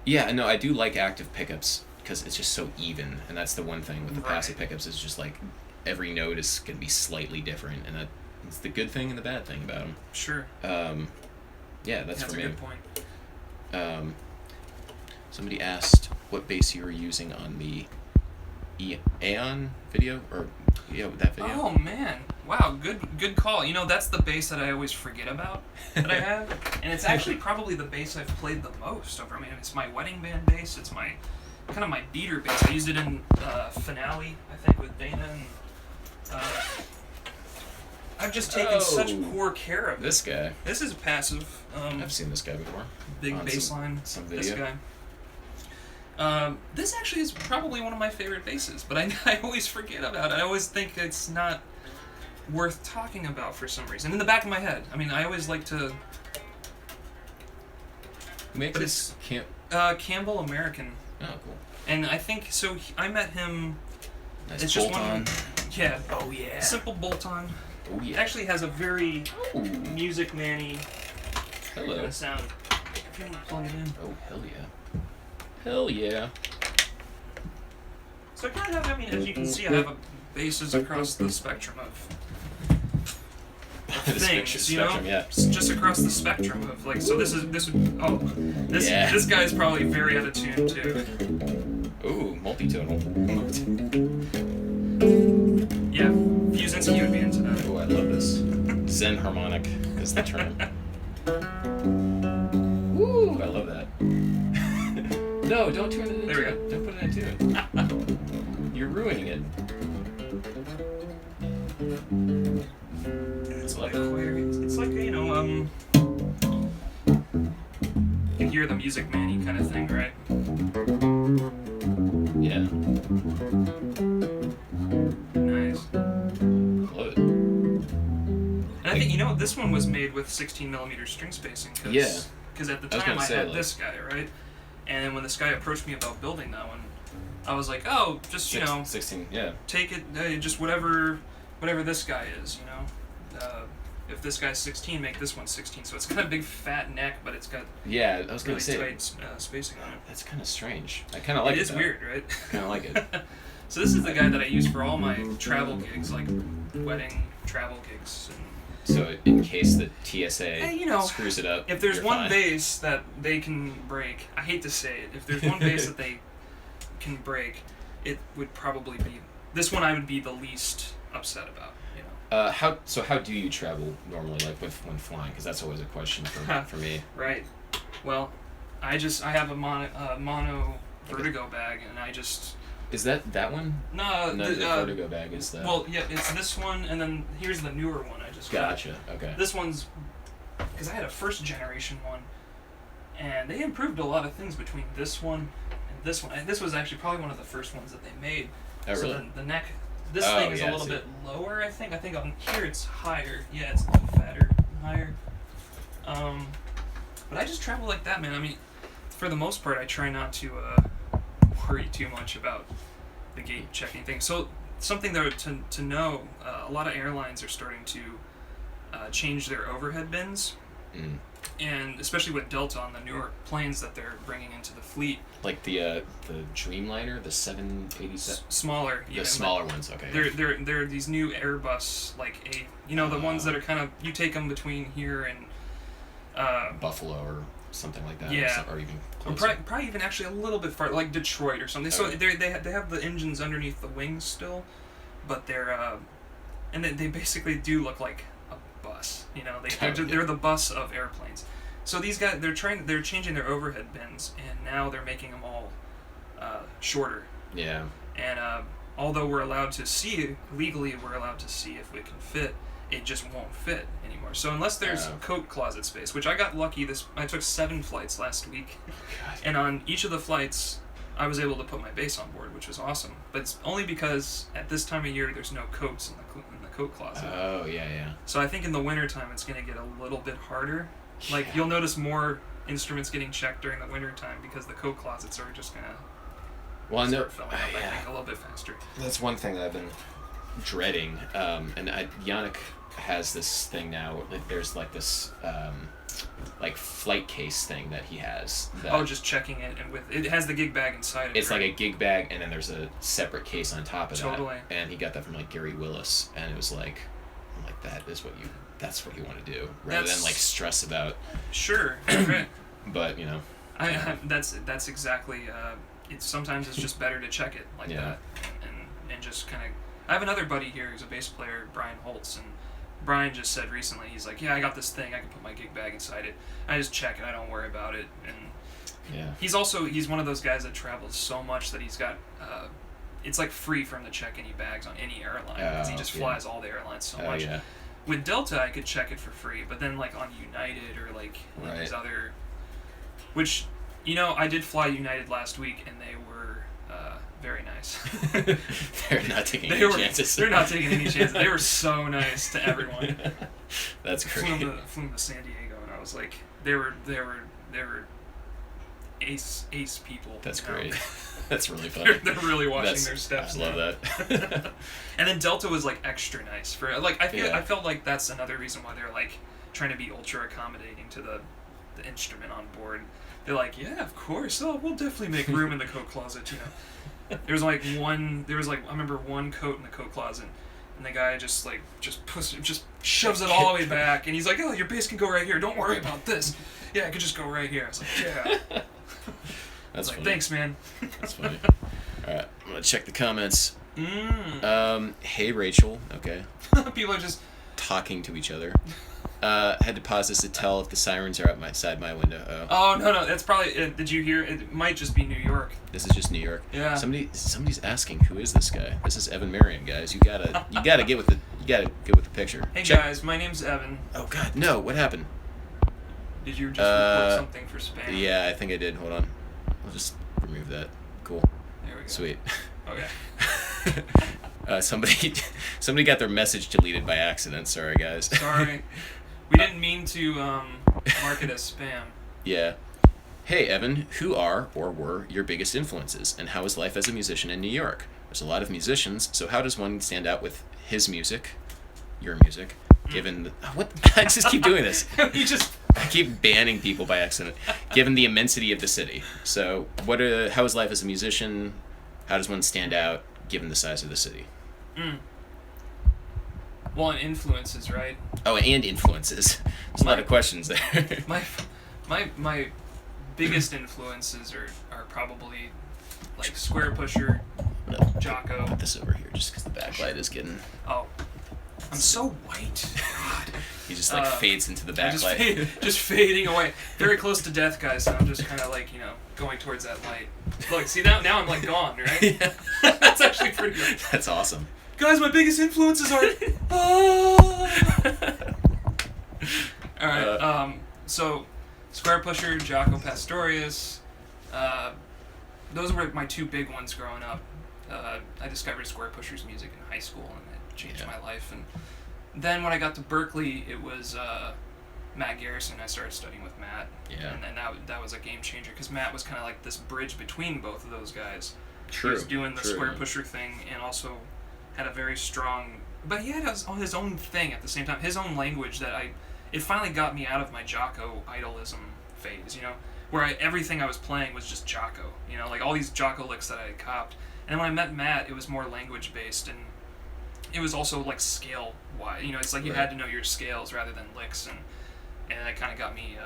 Yeah, no, I do like active pickups because it's just so even, and that's the one thing with the passive pickups is just like every note is going to be slightly different, and that's the good thing and the bad thing about them. Sure. Yeah, that's for me. That's a good point. Somebody asked what bass you were using on the Aeon video, or that video. Oh man, wow, good call. That's the bass that I always forget about that I have, and it's actually probably the bass I've played the most over. It's my wedding band bass. It's my kind of my beater bass. I used it in Finale, I think, with Dana, and I've just taken such poor care of it. This guy. This is passive. I've seen this guy before. Big bass line. Some video. This guy. This actually is probably one of my favorite basses, but I always forget about it. I always think it's not worth talking about for some reason. In the back of my head. I always like to... Who makes this? Campbell American. Oh, cool. And I think, so I met him... Nice it's bolt-on. Yeah. Oh, yeah. Simple bolt-on. Oh, yeah. It actually has a very Music Man-y Hello. kind of sound. If you want to plug it in. Oh, hell yeah. Hell yeah. So I kind of have, I mean, as you can see, I have bases across the spectrum of The things, spectrum, yeah. just across the spectrum of like. So this guy's probably very out of tune too. Ooh, multi-tonal. Yeah, Fusinski would be into that. Ooh, I love this. Zen harmonic is the term. Woo, I love that. No, don't turn it into There we it. Don't put it into it. You're ruining it. It's like it's like you hear the Music Man-y kind of thing, right? Yeah. Nice. Love it. And I think this one was made with 16mm string spacing. Because at the time I had this guy, right? And then when this guy approached me about building that one, I was like, oh, just 16, yeah. take it, just whatever this guy is, if this guy's 16, make this one 16. So it's got a big fat neck, but it's got I was gonna really say tight spacing on it. That's kind of strange. I kind of like it. It is weird, right? Kind of like it. So this is the guy that I use for all my travel gigs, like wedding travel gigs. So in case the TSA Hey, screws it up, If there's you're one fine. bass that they can break, I hate to say it, if there's one bass that they can break, it would probably be this one. I would be the least upset about. How do you travel normally, like when flying? Because that's always a question for me. Right. Well, I have a mono vertigo bag, and I just. Is that one? No, the vertigo bag is that. Well, yeah, it's this one, and then here's the newer one I just got. Gotcha. Okay. This one's because I had a first generation one, and they improved a lot of things between this one and this one. And this was actually probably one of the first ones that they made. Oh, really? So the neck. This thing is a little bit lower, I think. I think on here it's higher. Yeah, it's a little fatter and higher. But I just travel like that, man. I mean, for the most part, I try not to worry too much about the gate checking thing. So something though to know, a lot of airlines are starting to change their overhead bins. Mm. And especially with Delta on the newer planes that they're bringing into the fleet. Like the Dreamliner, the 787. Smaller. The smaller ones, okay. They're these new Airbus the ones that are kind of, you take them between here and Buffalo or something like that. Yeah. Or even or closer. probably even actually a little bit far, like Detroit or something. So Okay. they have the engines underneath the wings still, but they're and they basically do look like a bus. They're the bus of airplanes. So these guys, they're changing their overhead bins, and now they're making them all shorter. Yeah. And although we're allowed to see, legally we're allowed to see if we can fit, it just won't fit anymore. So unless there's coat closet space, which I got lucky, I took 7 flights last week, and on each of the flights, I was able to put my bass on board, which was awesome. But it's only because at this time of year, there's no coats in the coat closet. Oh, yeah. So I think in the wintertime, it's going to get a little bit harder. Like, you'll notice more instruments getting checked during the wintertime because the coat closets are just going to start filling up, I think, a little bit faster. That's one thing that I've been dreading. And Yannick has this thing now. Like, there's like this like flight case thing that he has. Just checking it, and it has the gig bag inside of it. It's like a gig bag, and then there's a separate case on top of that. Totally. And he got that from like Gary Willis, and it was like, I'm like, that's what you want to do, rather than like stress about. Sure. Right. But that's exactly. Sometimes it's just better to check it like that, and just kind of. I have another buddy here who's a bass player, Brian Holtz, and Brian just said recently, he's like, yeah, I got this thing, I can put my gig bag inside it. I just check it, I don't worry about it. And he's one of those guys that travels so much that he's got, it's like free from to check any bags on any airline, because he just flies all the airlines so much. Yeah. With Delta, I could check it for free, but then like on United or like these other, which, I did fly United last week, and they were very nice. They're not taking any chances. They're not taking any chances. They were so nice to everyone. That's great. Flew to San Diego, and I was like, they were ace people. That's great. That's really funny. They're really watching their steps. I love that. And then Delta was like extra nice for like I felt like that's another reason why they're like trying to be ultra accommodating to the instrument on board. They're like, yeah, of course. Oh, we'll definitely make room in the coat closet, There was like I remember one coat in the coat closet, and the guy just shoves it all the way back, and he's like, "Oh, your bass can go right here. Don't worry about this. Yeah, it could just go right here." I was like, "Yeah." That's like, funny. "Thanks, man." That's funny. All right, I'm gonna check the comments. Hey Rachel. Okay. People are just talking to each other. Had to pause this to tell if the sirens are outside my window. Oh no, that's probably. Did you hear? It might just be New York. This is just New York. Yeah. Somebody's asking, who is this guy? This is Evan Marien, guys. You gotta get with the picture. Hey Check. guys, my name's Evan. Oh God, no! What happened? Did you just report something for spam? Yeah, I think I did. Hold on. I'll just remove that. Cool. There we go. Sweet. Okay. Somebody got their message deleted by accident. Sorry, guys. Sorry. We didn't mean to mark it as spam. Yeah. Hey, Evan, who are or were your biggest influences, and how is life as a musician in New York? There's a lot of musicians, so how does one stand out with his music, your music, given what? I just keep doing this. I keep banning people by accident, given the immensity of the city. So, how is life as a musician? How does one stand out, given the size of the city? Well, and influences, right? Oh, and influences. There's a lot of questions there. My biggest influences are probably like Square Pusher, Jocko. Put this over here just because the backlight is getting. Oh, I'm so white. God. He just fades into the backlight. Just fading away. Very close to death, guys. So I'm just kind of like going towards that light. Look, see now I'm like gone, right? Yeah. That's actually pretty good. That's awesome. Guys, my biggest influences are. All right. So, Square Pusher, Jocko Pastorius. Those were my two big ones growing up. I discovered Square Pusher's music in high school, and it changed my life. And then when I got to Berkeley, it was Matt Garrison. I started studying with Matt. Yeah. And then that was a game changer because Matt was kind of like this bridge between both of those guys. True. He was doing the Square Pusher thing and also had a very strong, but he had his own thing at the same time, his own language it finally got me out of my Jocko idolism phase, where everything I was playing was just Jocko, like all these Jocko licks that I had copped. And when I met Matt, it was more language based, and it was also like scale wise, it's like you had to know your scales rather than licks, and that kind of got me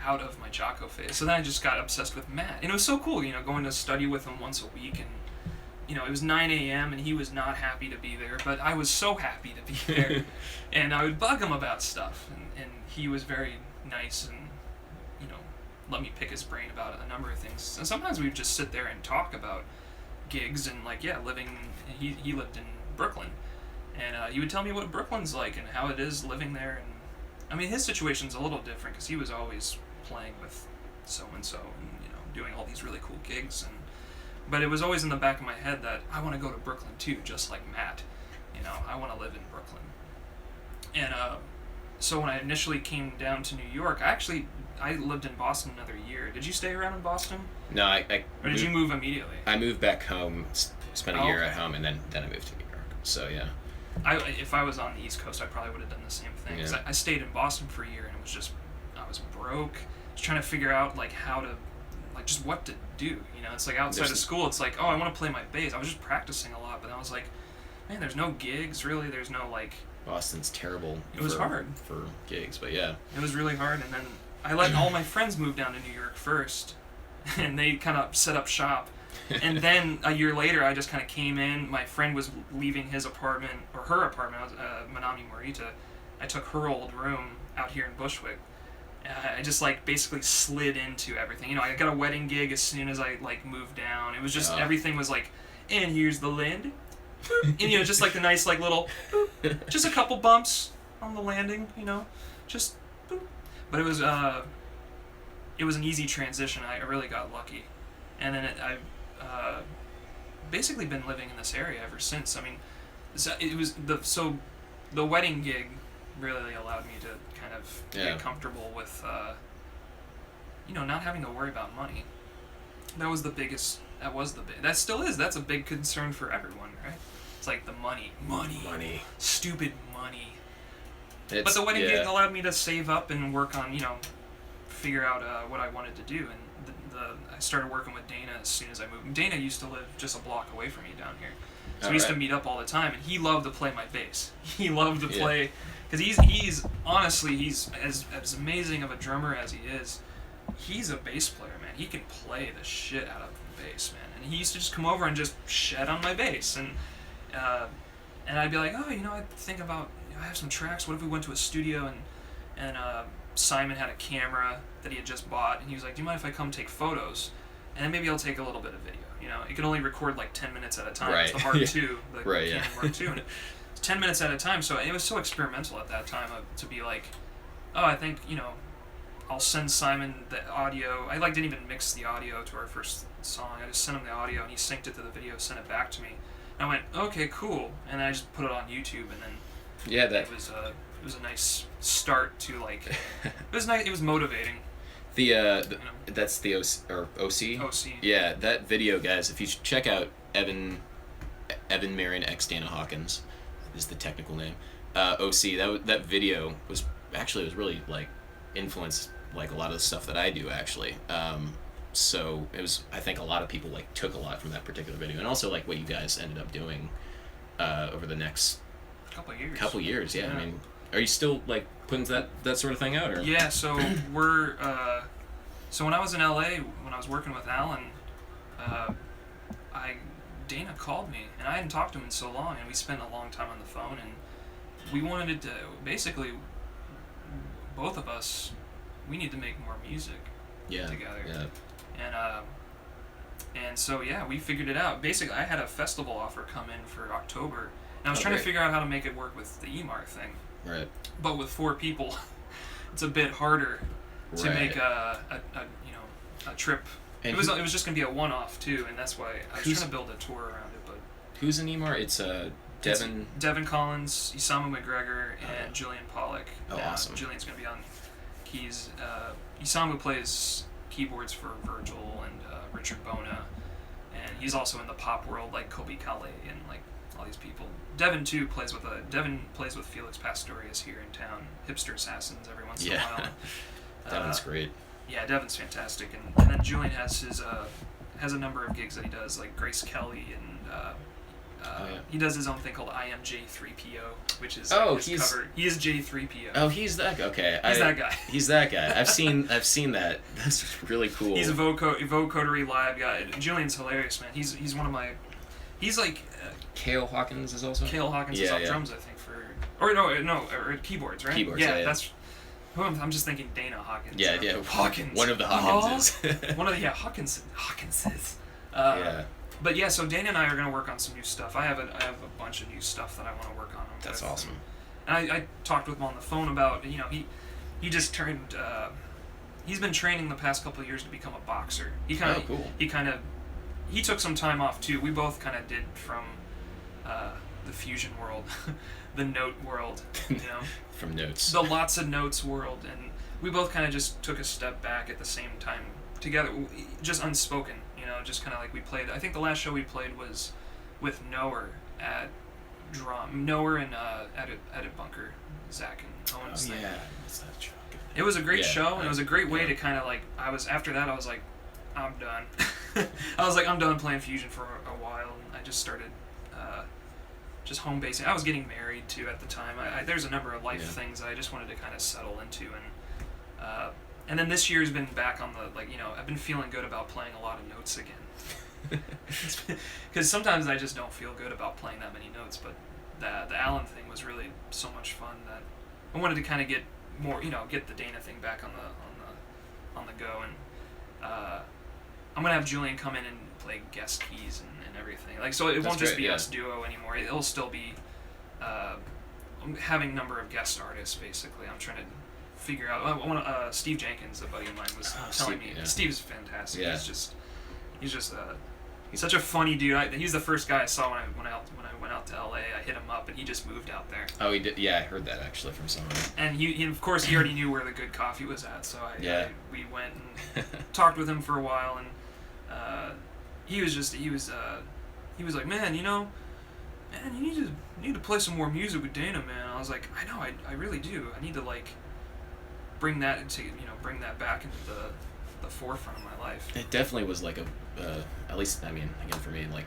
out of my Jocko phase. So then I just got obsessed with Matt, and it was so cool, going to study with him once a week, and it was 9 a.m. and he was not happy to be there, but I was so happy to be there. And I would bug him about stuff, and he was very nice and, let me pick his brain about a number of things. And sometimes we would just sit there and talk about gigs and, he lived in Brooklyn. And he would tell me what Brooklyn's like and how it is living there. And I mean, his situation's a little different because he was always playing with so-and-so and, doing all these really cool gigs. But it was always in the back of my head that I want to go to Brooklyn too, just like Matt. I want to live in Brooklyn. And so when I initially came down to New York, I lived in Boston another year. Did you stay around in Boston? No, Or did you move immediately? I moved back home, spent a year at home, and then I moved to New York. So yeah. If I was on the East Coast, I probably would have done the same thing. Because I stayed in Boston for a year, and it was just, I was broke. Just trying to figure out how to, just what to do. It's like outside of school, it's like, oh, I want to play my bass. I was just practicing a lot, but I was like, man, there's no gigs really. There's no Boston's terrible. It was hard for gigs, but yeah. It was really hard, and then I let all my friends move down to New York first, and they kind of set up shop. And then a year later, I just kind of came in. My friend was leaving his apartment, or her apartment, Manami Morita. I took her old room out here in Bushwick. I just basically slid into everything. I got a wedding gig as soon as I moved down. It was just everything was and here's the landing, and just the nice little, just a couple bumps on the landing, just, boop. But it was an easy transition. I really got lucky, and then I've basically been living in this area ever since. I mean, it was the wedding gig really allowed me to kind of get comfortable with, not having to worry about money. That still is. That's a big concern for everyone, right? It's like the money, stupid money. But the wedding gig allowed me to save up and work on, figure out what I wanted to do. And I started working with Dana as soon as I moved. Dana used to live just a block away from me down here, so we used to meet up all the time, and he loved to play my bass. He loved to play, because he's honestly, he's as amazing of a drummer as he is. He's a bass player, man. He can play the shit out of the bass, man. And he used to just come over and just shed on my bass, and I'd be like, oh, I think about, I have some tracks. What if we went to a studio and Simon had a camera that he had just bought, and he was like, do you mind if I come take photos? And then maybe I'll take a little bit of video. It can only record like 10 minutes at a time. Right. It's the Mark II, the Canon Mark II, and it's 10 minutes at a time. So it was so experimental at that time to be like, oh, I think I'll send Simon the audio. I didn't even mix the audio to our first song. I just sent him the audio, and he synced it to the video, sent it back to me. And I went, okay, cool. And then I just put it on YouTube, and then it was a nice start to it was nice. It was motivating. That's the OC. OC. Yeah, that video, guys. If you check out Evan Marien x Dana Hawkins, is the technical name. OC. That video was really influenced a lot of the stuff that I do actually. So it was. I think a lot of people took a lot from that particular video, and also what you guys ended up doing over the next couple years. Yeah. I mean, are you still putting that sort of thing out? Or? Yeah. So we're. So when I was in LA, when I was working with Allan, Dana called me, and I hadn't talked to him in so long, and we spent a long time on the phone, and we wanted to basically, both of us, we need to make more music together. Yeah. And so we figured it out. Basically, I had a festival offer come in for October, and I was trying to figure out how to make it work with the EMAR thing. Right. But with 4 people, it's a bit harder to make a trip. And it was just gonna be a one-off too, and that's why I was trying to build a tour around it. But who's in EMAR? It's Devin. It's Devin Collins, Isamu McGregor, and Julian Pollock. Oh, awesome. Julian's gonna be on keys. Isamu plays keyboards for Virgil and Richard Bona, and he's also in the pop world like Kobe Calais and all these people. Devin too plays with Felix Pastorius here in town. Hipster Assassins every once in a while. Devin's great. Yeah, Devin's fantastic, and then Julian has a number of gigs that he does, like Grace Kelly, and he does his own thing called IMJ3PO, which is his cover. He is J3PO. Oh, he's that. Okay, he's that guy. He's that guy. I've seen that. That's really cool. He's a vocodery live guy. Julian's hilarious, man. He's one of my. He's Cale Hawkins is also. Cale Hawkins is on drums, I think, or keyboards, right? Keyboards. Yeah, that's. I'm just thinking Dana Hawkins. Yeah. Hawkins. One of the Hawkinses. One of the Hawkinses. Yeah. But yeah, so Dana and I are going to work on some new stuff. I have a bunch of new stuff that I want to work on. That's awesome. And I talked with him on the phone about, he just turned, he's been training the past couple of years to become a boxer. Cool. He took some time off too. We both kind of did from the fusion world, the note world, From notes. The lots of notes world, and we both kind of just took a step back at the same time together, just unspoken, just kind of we played. I think the last show we played was with Knower at drum. Knower and at a bunker, Zach and Owen's thing. Yeah, what's that show? It was a great show, and it was a great way to kind of after that I was like, I'm done. I was like, I'm done playing fusion for a while, and I just started just home basing. I was getting married too at the time. There's a number of life things I just wanted to kind of settle into, and then this year's been back on the I've been feeling good about playing a lot of notes again. Because sometimes I just don't feel good about playing that many notes, but the Allan thing was really so much fun that I wanted to kind of get more, get the Dana thing back on the go, and I'm gonna have Julian come in and play guest keys and everything. So it won't just be us duo anymore. It'll still be having a number of guest artists. Basically, I'm trying to figure out. I want Steve Jenkins, a buddy of mine, was telling me. Steve's fantastic. Yeah. He's just such a funny dude. He's the first guy I saw when I went out to LA. I hit him up, and he just moved out there. Oh, he did. Yeah, I heard that actually from someone. And he of course he already knew where the good coffee was at. So we went and talked with him for a while, and he was like, man, you need to play some more music with Dana, man. I was like, I know, I really do. I need to bring that back into the the forefront of my life. It definitely was like at least, I mean, again, for me, like,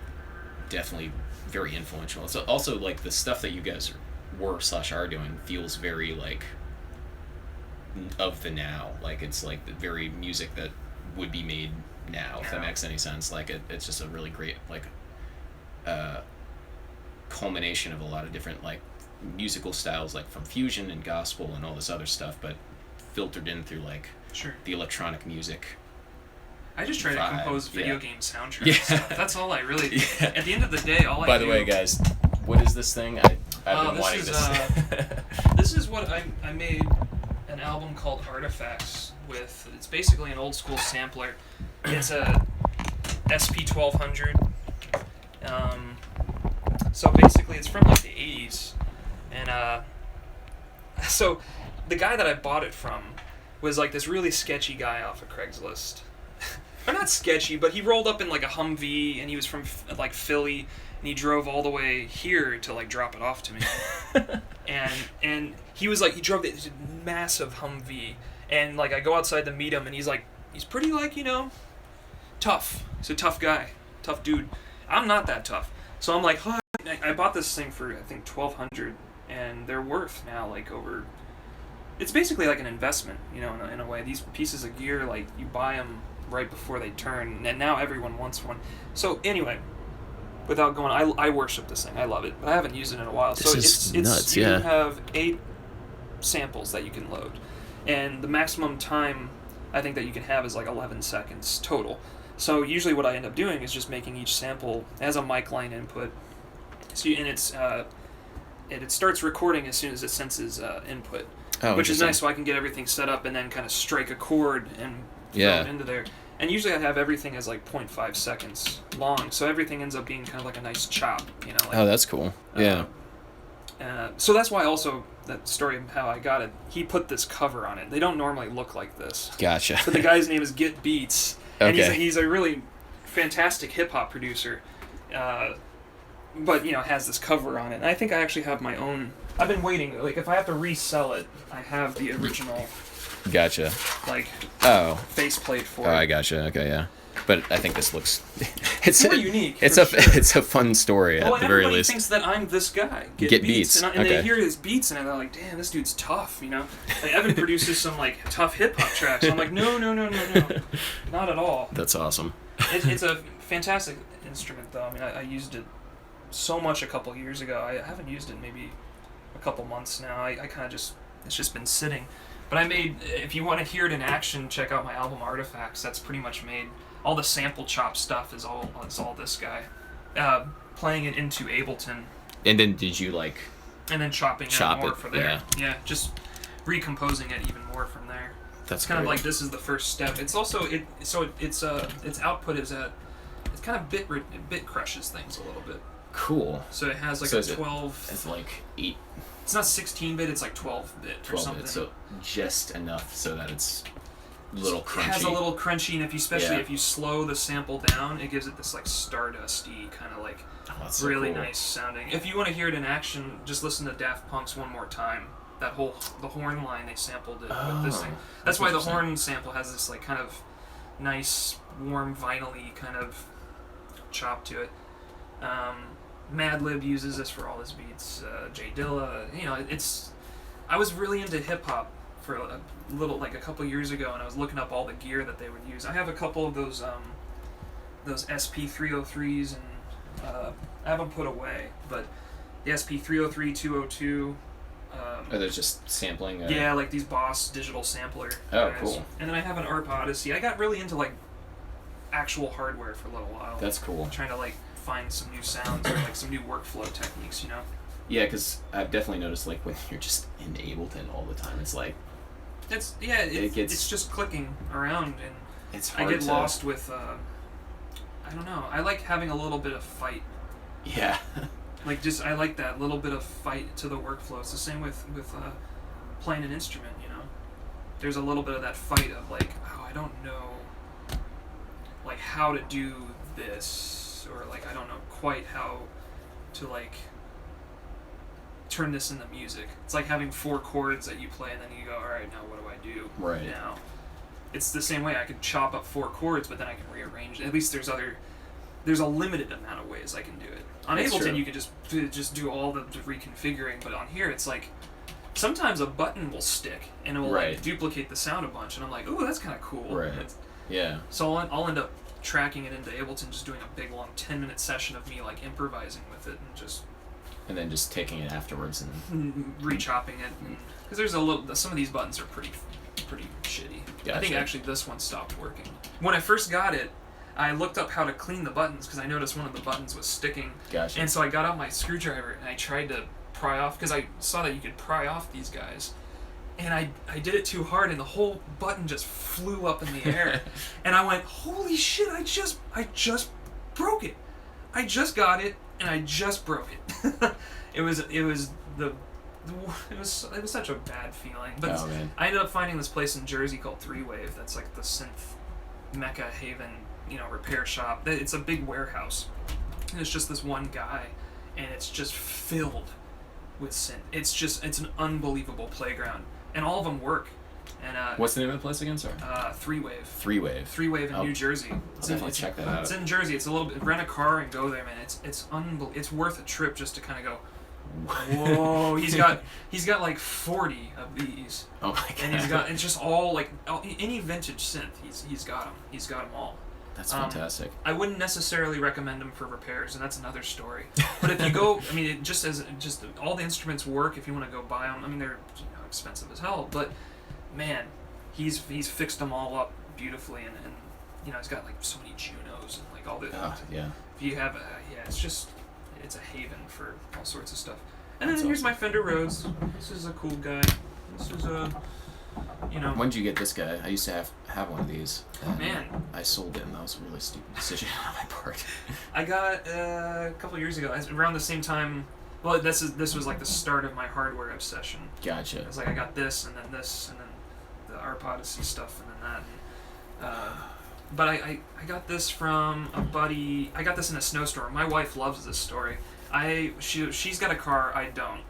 definitely very influential. So also, like, the stuff that you guys are doing feels very, like, of the now. Like, it's, like, the very music that would be made now, if that makes any sense. Like, it's just a really great, like, culmination of a lot of different, like, musical styles, like, from fusion and gospel and all this other stuff, but filtered in through, like, the electronic music. I just try to compose video game soundtracks. Yeah. Stuff. That's all I really... Yeah. At the end of the day, all I do... By the way, guys, what is this thing? I've been wanting this. This is what I made an album called Artifacts with. It's basically an old school sampler. It's a SP1200. So basically, it's from like the 80s. And so the guy that I bought it from was like this really sketchy guy off of Craigslist. Or not sketchy, but he rolled up in like a Humvee, and he was from like Philly, and he drove all the way here to like drop it off to me. and he was like, he drove this massive Humvee, and like I go outside to meet him, and he's pretty like, you know, tough. He's a tough guy, tough dude. I'm not that tough. So I'm like, huh. I bought this thing for I think $1,200, and they're worth now like over. It's basically like an investment, you know, in a way. These pieces of gear, like you buy them right before they turn, and now everyone wants one. So anyway, without going, I worship this thing. I love it, but I haven't used it in a while. So it's nuts. You have 8 samples that you can load, and the maximum time I think that you can have is like 11 seconds total. So usually what I end up doing is just making each sample as a mic line input. So it starts recording as soon as it senses input, which is nice. So I can get everything set up and then kind of strike a chord and throw it into there. And usually I have everything as like 0.5 seconds long, so everything ends up being kind of like a nice chop, you know. Like, oh, that's cool. Yeah. So that's why also that story of how I got it. He put this cover on it. They don't normally look like this. Gotcha. But the guy's name is Get Beats, and okay. he's a really fantastic hip hop producer. But you know, has this cover on it. And I think I actually have my own. I've been waiting. Like, if I have to resell it, I have the original. Gotcha. Like. Faceplate for it. Oh, I gotcha. Okay, yeah. But I think this looks. It's more unique. It's a fun story at the very least. Everybody thinks that I'm this guy. Get Beats. And they hear his beats and they're like, "Damn, this dude's tough." You know. Like, Evan produces some like tough hip hop tracks. I'm like, no, not at all. That's awesome. It's a fantastic instrument, though. I mean, I used it so much a couple years ago. I haven't used it maybe a couple months now. I kind of just, it's just been sitting. But I made, if you want to hear it in action, check out my album Artifacts. That's pretty much made. All the sample chop stuff is all this guy. Playing it into Ableton. And then did you like... And then chopping it more from there. Yeah, just recomposing it even more from there. That's kind of like this is the first step. It's also, its output is at, it's kind of bit crushes things a little bit. Cool. So it has like a 12... It's like 8... It's not 16-bit, it's like 12-bit or something. 12-bit, so just enough so that it's a little crunchy. It has a little crunchy, and if you slow the sample down, it gives it this like stardusty kind of like really nice sounding. If you want to hear it in action, just listen to Daft Punk's One More Time. The horn line they sampled it with this thing. That's why the horn sample has this like kind of nice, warm, vinyl-y kind of chop to it. Madlib uses this for all his beats. Jay Dilla, you know, I was really into hip hop for a couple years ago, and I was looking up all the gear that they would use. I have a couple of those SP303s, and I have them put away, but the SP303, 202. Are those just sampling? Yeah, like these Boss digital sampler Oh, guys. cool. And then I have an ARP Odyssey. I got really into like actual hardware for a little while. That's cool. Trying to like find some new sounds or like some new workflow techniques, you know? Yeah, because I've definitely noticed like when you're just in Ableton all the time, it's like... It's just clicking around, and it's hard I get lost with, I don't know, I like having a little bit of fight. Yeah. Like, just, I like that little bit of fight to the workflow. It's the same with playing an instrument, you know? There's a little bit of that fight of like, oh, I don't know, like, how to do this, or like, I don't know quite how to like turn this into music. It's like having 4 chords that you play, and then you go, all right, now what do I do right now? it's the same way. I could chop up 4 chords, but then I can rearrange. At least there's a limited amount of ways I can do it. On That's Ableton, true. you could just do all the reconfiguring, but on here, it's like sometimes a button will stick and it will Right. like duplicate the sound a bunch, and I'm like, ooh, that's kind of cool. Right. Yeah. So I'll end up tracking it into Ableton, just doing a big long 10-minute session of me like improvising with it And then just taking it afterwards and re-chopping it, because there's some of these buttons are pretty shitty. Gotcha. I think actually this one stopped working. When I first got it, I looked up how to clean the buttons because I noticed one of the buttons was sticking. Gotcha. And so I got out my screwdriver and I tried to pry off, because I saw that you could pry off these guys. And I did it too hard and the whole button just flew up in the air. And I went, holy shit, I just broke it. I just got it and I just broke it. it was such a bad feeling. But Oh, man. I ended up finding this place in Jersey called 3-Wave that's like the synth mecca haven, repair shop. It's a big warehouse. And it's just this one guy and it's just filled with synth. It's an unbelievable playground. And all of them work. And What's the name of the place again? Sorry. 3-Wave. 3-Wave. 3-Wave in New Jersey. I'll definitely check that out. It's in Jersey. It's a little bit. Rent a car and go there, man. It's worth a trip just to kind of go. Whoa! He's got like 40 of these. Oh my god. And it's just all like any vintage synth. He's got them. He's got them all. That's fantastic. I wouldn't necessarily recommend them for repairs, and that's another story. But if you go, I mean, just all the instruments work. If you want to go buy them, I mean, they're expensive as hell. But man, he's fixed them all up beautifully, and he's got like so many Junos and like all the. Yeah. If you have, it's a haven for all sorts of stuff. And That's then here's awesome. my Fender Rhodes. This is a cool guy. This is a. When did you get this guy? I used to have one of these. Man. I sold it, and that was a really stupid decision on my part. I got a couple years ago, around the same time. Well, this was like the start of my hardware obsession. Gotcha. It's like I got this, and then the ARP Odyssey stuff, and then that. But I got this from a buddy. I got this in a snowstorm. My wife loves this story. She's got a car, I don't.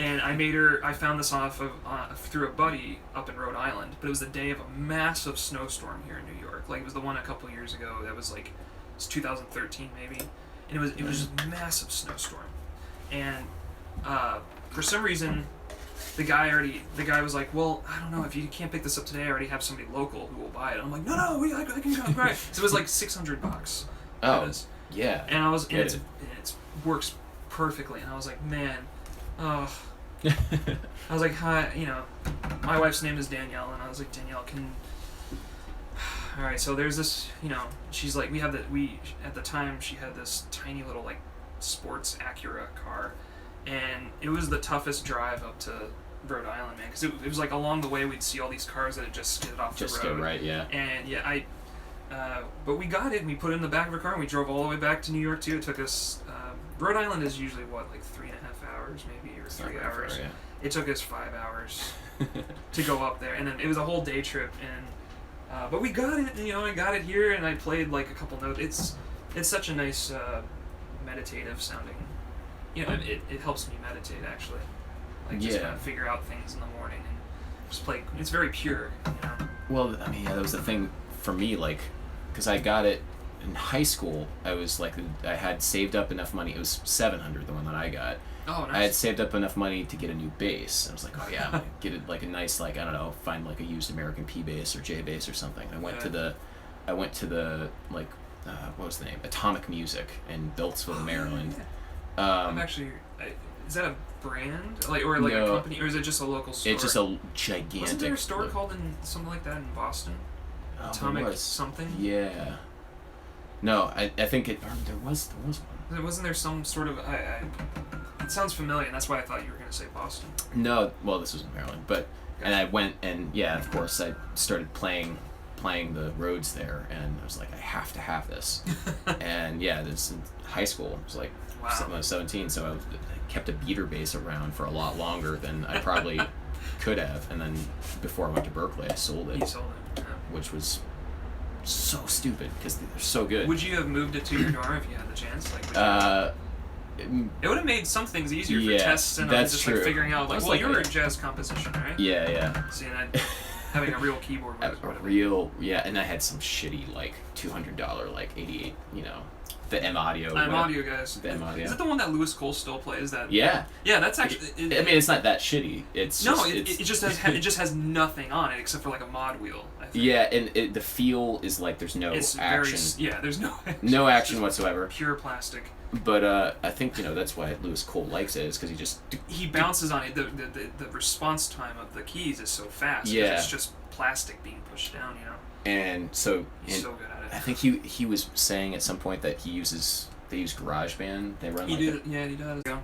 And I found this off of through a buddy up in Rhode Island, but it was the day of a massive snowstorm here in New York. Like it was the one a couple years ago that was like, it's 2013 maybe, and it was just a massive snowstorm. And for some reason, the guy was like, well, I don't know, if you can't pick this up today, I already have somebody local who will buy it. I'm like, no, I can go buy it. So it was like $600. Oh, yeah. And it works perfectly. And I was like, man, oh. I was like, hi, my wife's name is Danielle, and I was like, Danielle, all right, so there's this, she's like, at the time, she had this tiny little, like, sports Acura car, and it was the toughest drive up to Rhode Island, man, because it was like along the way we'd see all these cars that had just skidded off the road. Just skid right, yeah. And yeah, but we got it, and we put it in the back of her car, and we drove all the way back to New York, too. It took us, Rhode Island is usually, like 3.5 hours, maybe, or 3 hours. Far, yeah. It took us 5 hours to go up there, and then it was a whole day trip, and but we got it, I got it here, and I played like a couple notes. It's such a nice meditative sounding, it helps me meditate actually, like just kind of figure out things in the morning and just play. It's very pure, Well, I mean, yeah, that was the thing for me, like, because I got it in high school. I was like, I had saved up enough money. It was $700, the one that I got. Oh, nice. I had saved up enough money to get a new bass. I was like, oh yeah, I'm gonna get it like a nice, like, I don't know, find like a used American P bass or J bass or something. I went to the like, what was the name? Atomic Music in Beltsville, Maryland. Yeah. I'm actually. Is that a brand, like, or like a company, or is it just a local store? It's just a gigantic. Wasn't there a store called something like that in Boston? Atomic something. Yeah. No, I think there was one. Wasn't there some sort of it sounds familiar, and that's why I thought you were going to say Boston. No, well, this was in Maryland, but and I went, and yeah, of course, I started playing the Rhodes there, and I was like, I have to have this. And yeah, this in high school. It was like, wow. I was 17, so I kept a beater bass around for a lot longer than I probably could have. And then before I went to Berkeley, I sold it. You sold it, yeah. Which was so stupid because they're so good. Would you have moved it to your dorm if you had the chance? Like, it would have made some things easier for tests and that's just true. like figuring out, like, well, like, you were in jazz composition, right? Yeah. See, and Having a real keyboard. And I had some shitty like $200 like 88, the M Audio. M Audio guys. The M Audio. Is it the one that Lewis Cole still plays? That. Yeah. Yeah, that's actually. It's not that shitty. It just has nothing on it except for like a mod wheel. I think. Yeah, and the feel is like there's no action. There's no. No action whatsoever. Pure plastic. But I think that's why Lewis Cole likes it, is because he bounces on it. The response time of the keys is so fast. Yeah. It's just plastic being pushed down, And so he's so good at it. I think he was saying at some point that they use GarageBand. They run. He does. Go.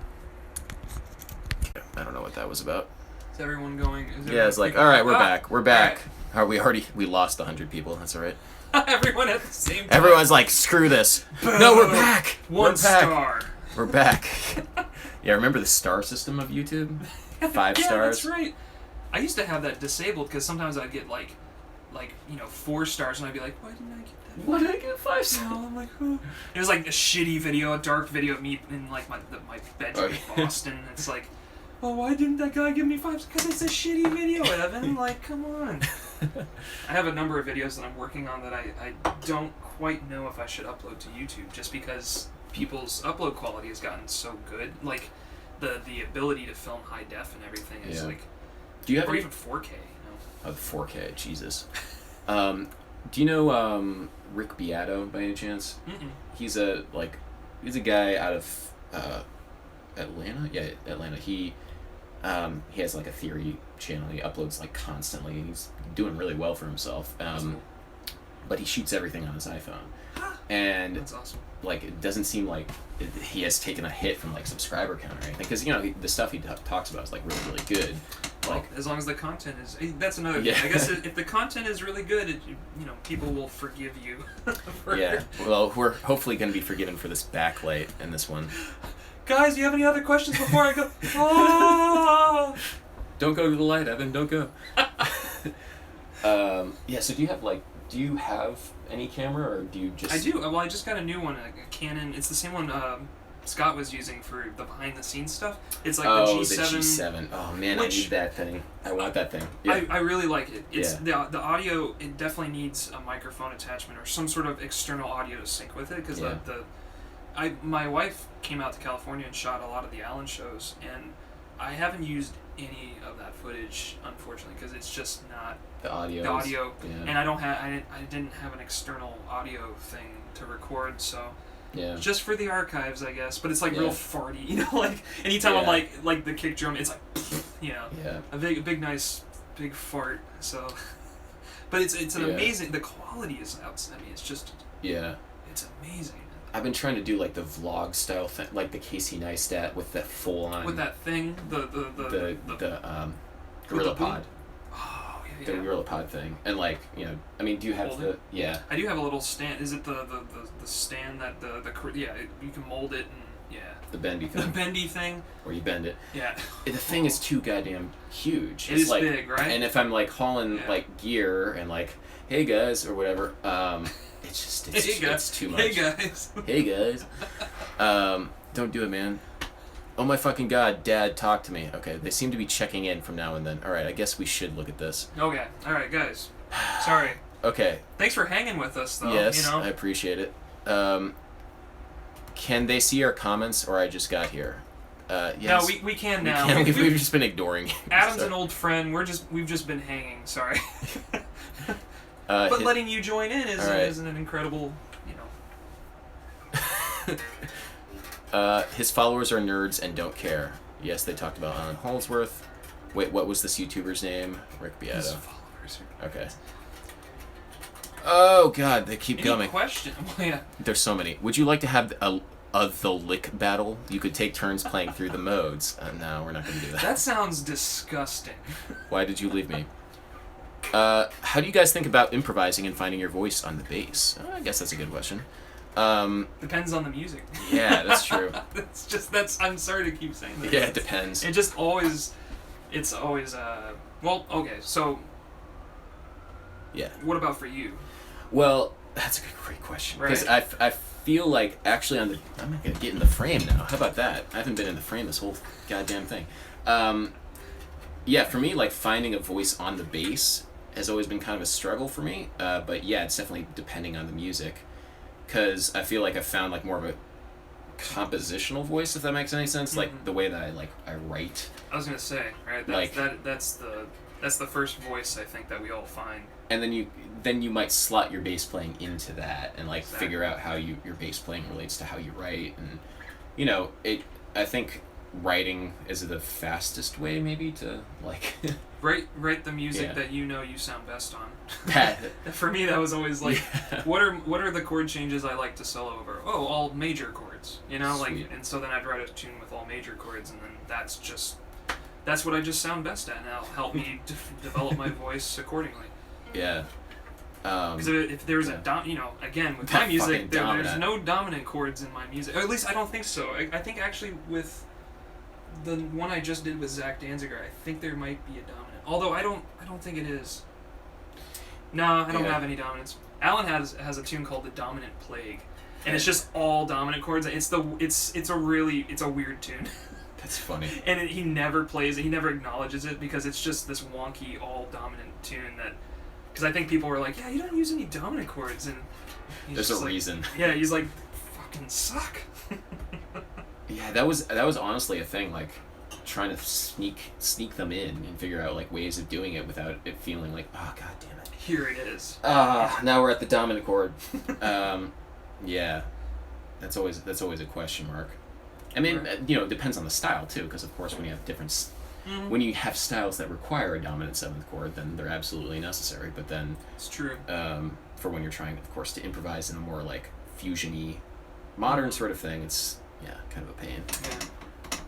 I don't know what that was about. Is everyone going? It's like, all right, we're back. We're back. Right. We lost 100 people. That's all right. Everyone at the same time. Everyone's like, screw this. Boom. No, we're back. One star. We're back. Yeah, remember the star system of YouTube? 5 yeah, stars. That's right. I used to have that disabled because sometimes I'd get like 4 stars and I'd be like, why didn't I get that? Why did I get 5 stars? I'm like, oh. It was like a shitty video, a dark video of me in like my bedroom in Boston. It's like, why didn't that guy give me 5? Because it's a shitty video, Evan. Like, come on. I have a number of videos that I'm working on that I don't quite know if I should upload to YouTube, just because people's upload quality has gotten so good. Like, the ability to film high def and everything is like, do you have or even 4K. Oh, 4K, Jesus. Do you know Rick Beato by any chance? Mm-mm. He's a guy out of Atlanta. Yeah, Atlanta. He has like a theory channel. He uploads like constantly, and he's doing really well for himself. Cool. But he shoots everything on his iPhone, and that's awesome. Like, it doesn't seem like he has taken a hit from like subscriber count or anything, because the stuff he talks about is like really, really good. Like, as long as the content is, that's another thing. I guess if the content is really good, people will forgive you. Yeah. Well, we're hopefully going to be forgiven for this backlight in this one. Guys, do you have any other questions before I go? Oh! Don't go to the light, Evan. Don't go. Yeah. So do you have any camera, or do you just? I do. Well, I just got a new one, a Canon. It's the same one Scott was using for the behind the scenes stuff. It's like the G7. The G7. Oh man, I need that thing. I want that thing. Yeah. I really like it. It's the audio. It definitely needs a microphone attachment or some sort of external audio to sync with it, because my wife came out to California and shot a lot of the Allan shows, and I haven't used any of that footage, unfortunately, because it's just not the audio. And I didn't have an external audio thing to record, so just for the archives, I guess. But it's like real farty, like anytime I'm like the kick drum, it's like a big nice big fart. So, but it's an amazing. The quality is outstanding. It's just it's amazing. I've been trying to do like the vlog style thing, like the Casey Neistat with the full on. With that thing, the Gorilla Pod. Oh yeah. The Gorilla Pod thing, and like I mean, do you have the? Yeah. I do have a little stand. Is it the stand that you can mold it and the bendy thing. The bendy thing. Where you bend it. Yeah. The thing is too goddamn huge. It's like, big, right? And if I'm like hauling like gear and like, hey guys, or whatever, it's too much. Hey guys. Hey guys. Don't do it, man. Oh my fucking god, Dad, talk to me. Okay, they seem to be checking in from now and then. Alright, I guess we should look at this. Okay. Alright, guys. Sorry. Okay. Thanks for hanging with us, though. Yes, I appreciate it. Can they see our comments, or I just got here? Yes. No, we can now. We've just been ignoring you. Adam's an old friend. We've just been hanging. Sorry. But letting you join in is an incredible, His followers are nerds and don't care. Yes, they talked about Allan Holdsworth. Wait, what was this YouTuber's name? Rick Beato. His followers are nerds. Okay. Oh god, they keep coming. Question? Well, yeah. There's so many. Would you like to have the lick battle? You could take turns playing through the modes. No, we're not going to do that. That sounds disgusting. Why did you leave me? How do you guys think about improvising and finding your voice on the bass? I guess that's a good question. Depends on the music. Yeah, that's true. I'm sorry to keep saying that. Yeah, it depends. It's always, well, okay, so. Yeah. What about for you? Well, that's a great question. Because Right. I feel like, actually, I'm not going to get in the frame now. How about that? I haven't been in the frame this whole goddamn thing. Yeah, for me, like, finding a voice on the bass has always been kind of a struggle for me. But yeah, it's definitely depending on the music, because I feel like I found like more of a compositional voice, if that makes any sense. Like the way that I write. I was gonna say, right? That's the first voice I think that we all find. And then you might slot your bass playing into that and figure out how your bass playing relates to how you write, and I think writing is the fastest way maybe to write the music that you sound best on. For me, that was always what are the chord changes I like to solo over? Oh, all major chords, Sweet. and so then I'd write a tune with all major chords, and then that's what I just sound best at, and that'll help me develop my voice accordingly. Yeah. Because if there's again, with my music, there's no dominant chords in my music. Or at least I don't think so. I think actually with the one I just did with Zach Danziger, I think there might be a dominant. Although I don't think it is. No, I don't have any dominants. Allan has a tune called The Dominant Plague, and it's just all dominant chords. It's a weird tune. That's funny. And he never plays it. He never acknowledges it because it's just this wonky all dominant tune that. Because I think people were like, yeah, you don't use any dominant chords, and there's a reason. Yeah, he's like, fucking suck. Yeah, that was honestly a thing, trying to sneak them in and figure out ways of doing it without it feeling like, oh god damn it. Here it is. Now we're at the dominant chord. Yeah, that's always a question mark. I mean, it depends on the style too, because of course when you have different. When you have styles that require a dominant seventh chord, then they're absolutely necessary. But then it's true. For when you're trying, of course, to improvise in a more fusion-y, modern sort of thing, it's kind of a pain. Yeah.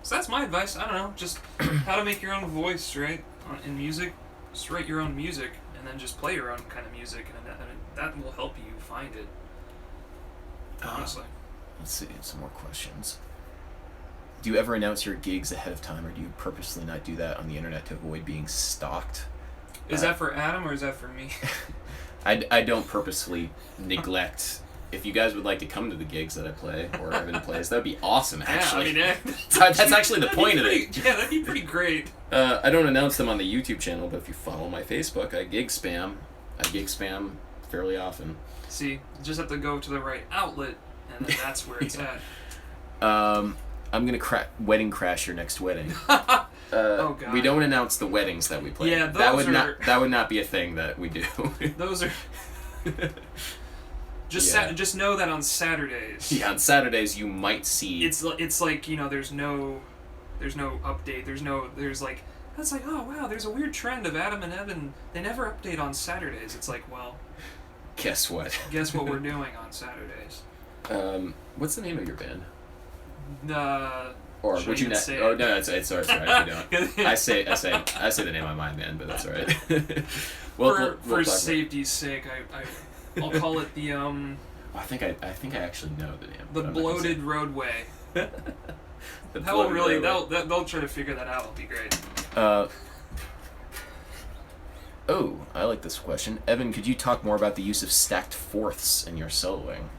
So that's my advice. I don't know, just how to make your own voice, right? In music, just write your own music, and then just play your own kind of music, and that will help you find it. Honestly. Let's see, some more questions. Do you ever announce your gigs ahead of time, or do you purposely not do that on the internet to avoid being stalked? Is that for Adam, or is that for me? I don't purposely neglect. If you guys would like to come to the gigs that I play, or Evan plays, that would be awesome, actually. Yeah, that's actually the point of it. Yeah, that'd be pretty great. I don't announce them on the YouTube channel, but if you follow my Facebook, I gig spam fairly often. See, you just have to go to the right outlet, and then that's where it's at. I'm gonna wedding crash your next wedding. Oh god. We don't announce the weddings that we play. Yeah, that would not be a thing that we do. Those are just know that on Saturdays. Yeah, on Saturdays you might see. It's like there's no update. There's oh wow, there's a weird trend of Adam and Evan. They never update on Saturdays. It's like, well, guess what? Guess what we're doing on Saturdays. What's the name of your band? Or would you not? Oh no, it's sorry if you don't. I say the name of my band, but that's all right. For safety's sake, I'll call it the I think I actually know the name. The Bloated Roadway. They'll try to figure that out. It'll be great. Oh, I like this question. Evan, could you talk more about the use of stacked fourths in your soloing?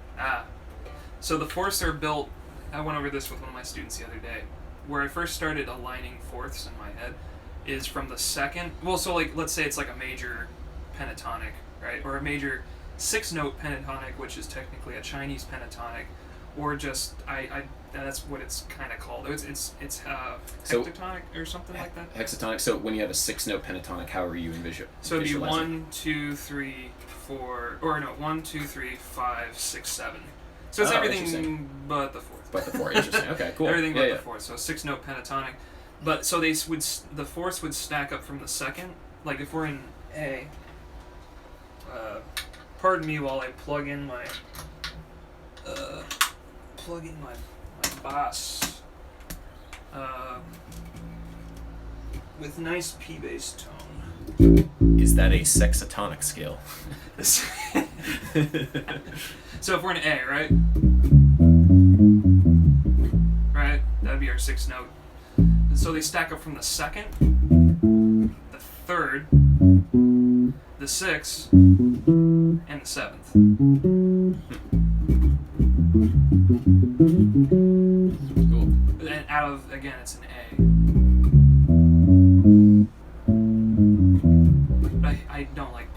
So the fourths are built. I went over this with one of my students the other day. Where I first started aligning fourths in my head is from the second. Well, so let's say it's a major pentatonic, right, or a major 6-note pentatonic, which is technically a Chinese pentatonic, or just that's what it's kind of called. It's hexatonic or something like that. Hexatonic. So when you have a 6-note pentatonic, how are you envisioning? So it'd be 1, 2, 3, 4, or no, 1, 2, 3, 5, 6, 7. So it's everything but the fourth. But the fourth, interesting. Okay, cool. Everything but the fourth. So a 6-note pentatonic. But so the fourths would stack up from the second. Like if we're in A. Pardon me while I plug in my bass with nice P bass tone. Is that a sexatonic scale? So if we're in A, right? Right? That'd be our 6-note. So they stack up from the second, the third, the 6th, and the 7th. Cool. And out of, again, it's an A. But I don't like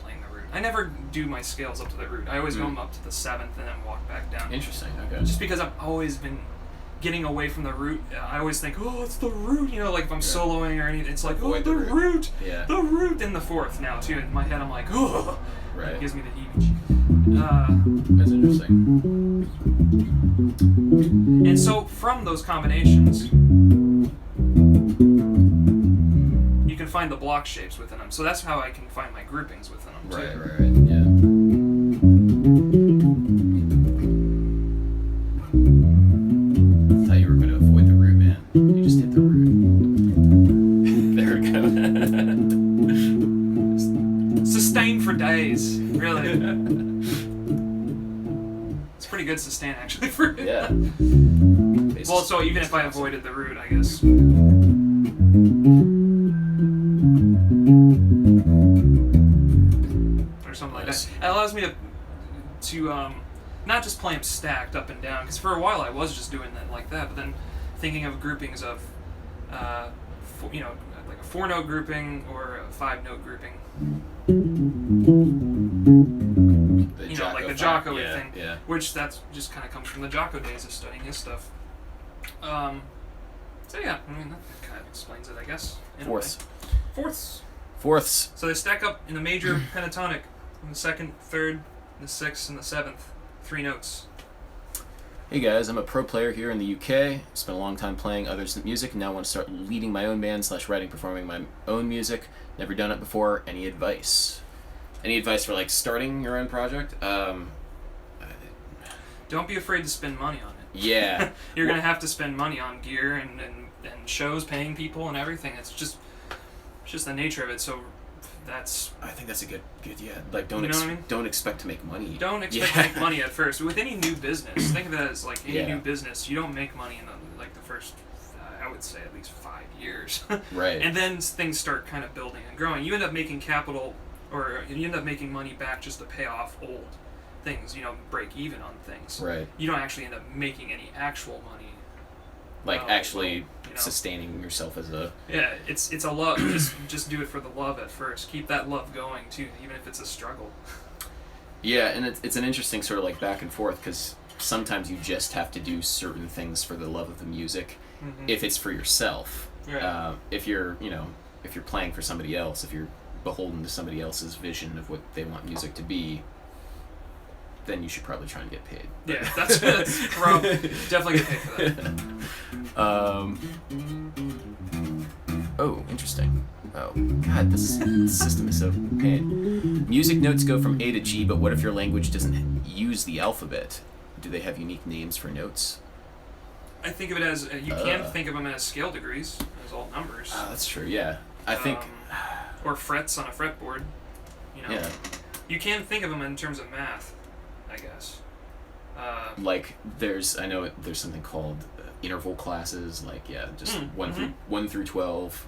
never do my scales up to the root. I always go up to the 7th and then walk back down. Interesting. Okay. Just because I've always been getting away from the root. I always think, oh, it's the root. Like if I'm soloing or anything, it's like, avoid the root. Yeah. The root in the 4th now too. In my head, I'm like, oh. Right. It gives me the heebie. That's interesting. And so from those combinations, you can find the block shapes within them. So that's how I can find my groupings within them too. Right. Yeah. I thought you were going to avoid the root, man. You just hit the root. There we go. Sustain for days, really. It's pretty good sustain actually for Yeah. Well, so even if I avoided the root, I guess. Or something like that. It allows me to not just play them stacked up and down, because for a while I was just doing that like that, but then thinking of groupings of, like a 4-note grouping or a 5-note grouping. Like the Jocko thing, which that's just kind of comes from the Jocko days of studying his stuff. So yeah, I mean that kind of explains it, I guess. Fourths. So they stack up in the major pentatonic, in the 2nd, 3rd, the 6th, and the 7th, 3 notes. Hey guys, I'm a pro player here in the UK. Spent a long time playing others' music, and now want to start leading my own band / writing, performing my own music. Never done it before. Any advice? Any advice for like starting your own project? Don't be afraid to spend money on it. Yeah. You're gonna have to spend money on gear and shows, paying people and everything. It's just the nature of it. So I think that's a good like don't don't expect to make money. Don't expect to make money at first. With any new business, think of it as like any new business. You don't make money in the first I would say at least 5 years. Right. And then things start kind of building and growing. You end up making capital, or you end up making money back just to pay off old things, break even on things. Right. You don't actually end up making any actual money. Like actually sustaining yourself as a... Yeah, it's a love. just do it for the love at first. Keep that love going too, even if it's a struggle. Yeah, and it's an interesting sort of like back and forth, because sometimes you just have to do certain things for the love of the music, if it's for yourself. Right. If you're playing for somebody else, if you're beholden to somebody else's vision of what they want music to be, then you should probably try and get paid. Yeah, that's probably definitely get paid for that. Oh, interesting. Oh, God, this system is so pain. Music notes go from A to G, but what if your language doesn't use the alphabet? Do they have unique names for notes? I think of it as, you can think of them as scale degrees, as all numbers. That's true, yeah. I think... or frets on a fretboard, Yeah. You can think of them in terms of math, I guess. Like, I know there's something called interval classes, like, just 1 through 12.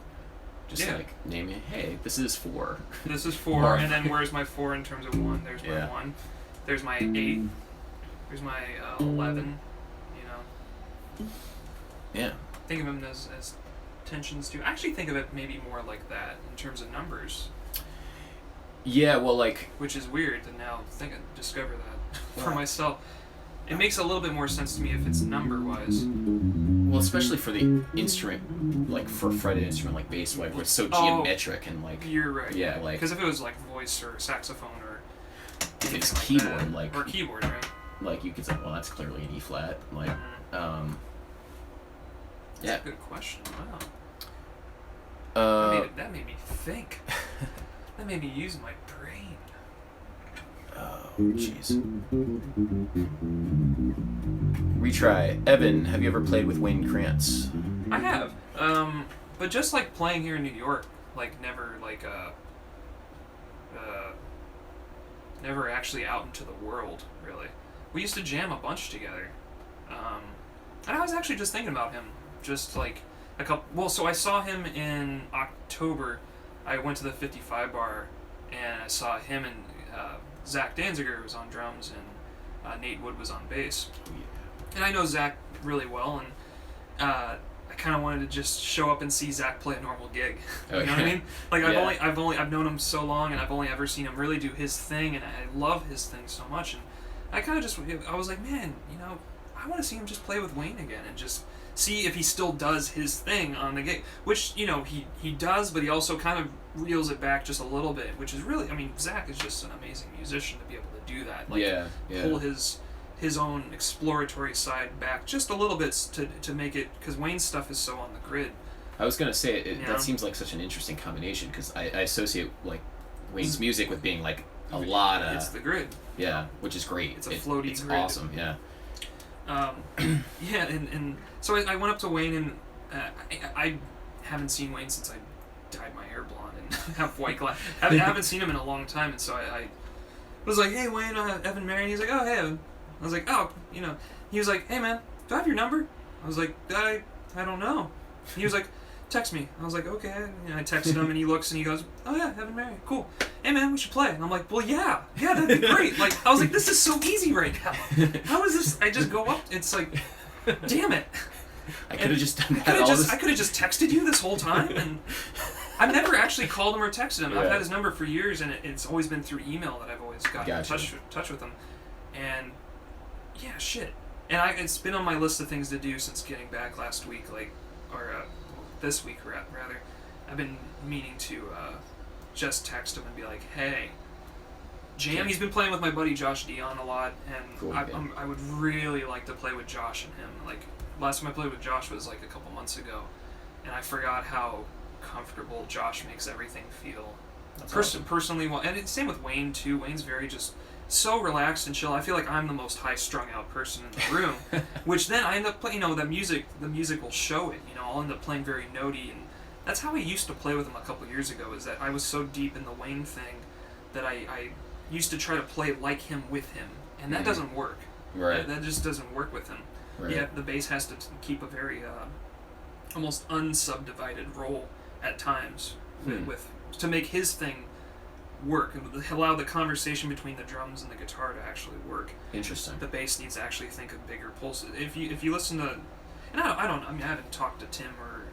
Just like, name it, hey, this is 4. This is 4, and then where's my 4 in terms of 1? There's my 1. There's my 8. There's my 11, Yeah. Think of them as tensions too. I actually think of it maybe more like that in terms of numbers. Yeah, well, like... Which is weird to now discover that for myself. It makes a little bit more sense to me if it's number-wise. Well, especially for the instrument, like for a fretted instrument like bass, where it's so geometric and like... You're right. Yeah, like... Because if it was like voice or saxophone or... If it's keyboard, like... Or keyboard, right? Like, you could say, well, that's clearly an E-flat. Like, That's a good question. Wow. That made me think. That made me use my brain. Oh, jeez. Retry. Evan, have you ever played with Wayne Krantz? I have. But just like playing here in New York, like never never actually out into the world, really. We used to jam a bunch together. And I was actually just thinking about him. Just like a couple... Well, so I saw him in October. I went to the 55 bar, and I saw him and Zach Danziger was on drums, and Nate Wood was on bass. And I know Zach really well, and I kind of wanted to just show up and see Zach play a normal gig. Oh, you know what I mean? Like I've yeah. known him so long, and I've only ever seen him really do his thing, and I love his thing so much. And I kind of I was like, man, you know, I want to see him just play with Wayne again, and just see if he still does his thing on the gig, which, you know, he does, but he also kind of reels it back just a little bit, which is really, I mean, Zach is just an amazing musician to be able to do that. Like, pull his own exploratory side back just a little bit to make it, because Wayne's stuff is so on the grid. I was gonna say that seems like such an interesting combination, because I associate like Wayne's music with being like a lot of. It's the grid. Yeah, which is great. It's a floaty it's grid. Awesome. Yeah. Yeah, and so I went up to Wayne, and I haven't seen Wayne since I dyed my hair blonde and have white glass. I haven't seen him in a long time, and so I was like, hey Wayne, Evan Marien. He's like, oh hey Evan. I was like, oh, you know. He was like, hey man, do I have your number? I was like, I don't know. He was like, text me. I was like, okay. And I texted him, and he looks and he goes, oh yeah, Evan Marien, cool. Hey man, we should play. And I'm like, well yeah, that'd be great. Like, I was like, this is so easy right now. How is this? I just go up. It's like, damn it. I could have just done that. I could have just texted you this whole time, and I've never actually called him or texted him. Yeah. I've had his number for years, and it's always been through email that I've always gotten in touch with him. And yeah, shit. And it's been on my list of things to do since getting back last week, this week rather. I've been meaning to just text him and be like, hey, jam. He's been playing with my buddy Josh Dion a lot, and cool, I would really like to play with Josh and him. Like, last time I played with Josh was like a couple months ago, and I forgot how comfortable Josh makes everything feel. Awesome. Personally, well, and it's same with Wayne too. Wayne's very just so relaxed and chill. I feel like I'm the most high strung out person in the room, which then I end up playing. You know, the music will show it. You know, I'll end up playing very notey, and that's how I used to play with him a couple years ago. Is that I was so deep in the Wayne thing that I used to try to play like him with him, and that doesn't work. Right. That just doesn't work with him. Right. Yeah, the bass has to keep a very almost unsubdivided role at times with to make his thing work and allow the conversation between the drums and the guitar to actually work. Interesting. The bass needs to actually think of bigger pulses. If you listen to, and I haven't talked to Tim or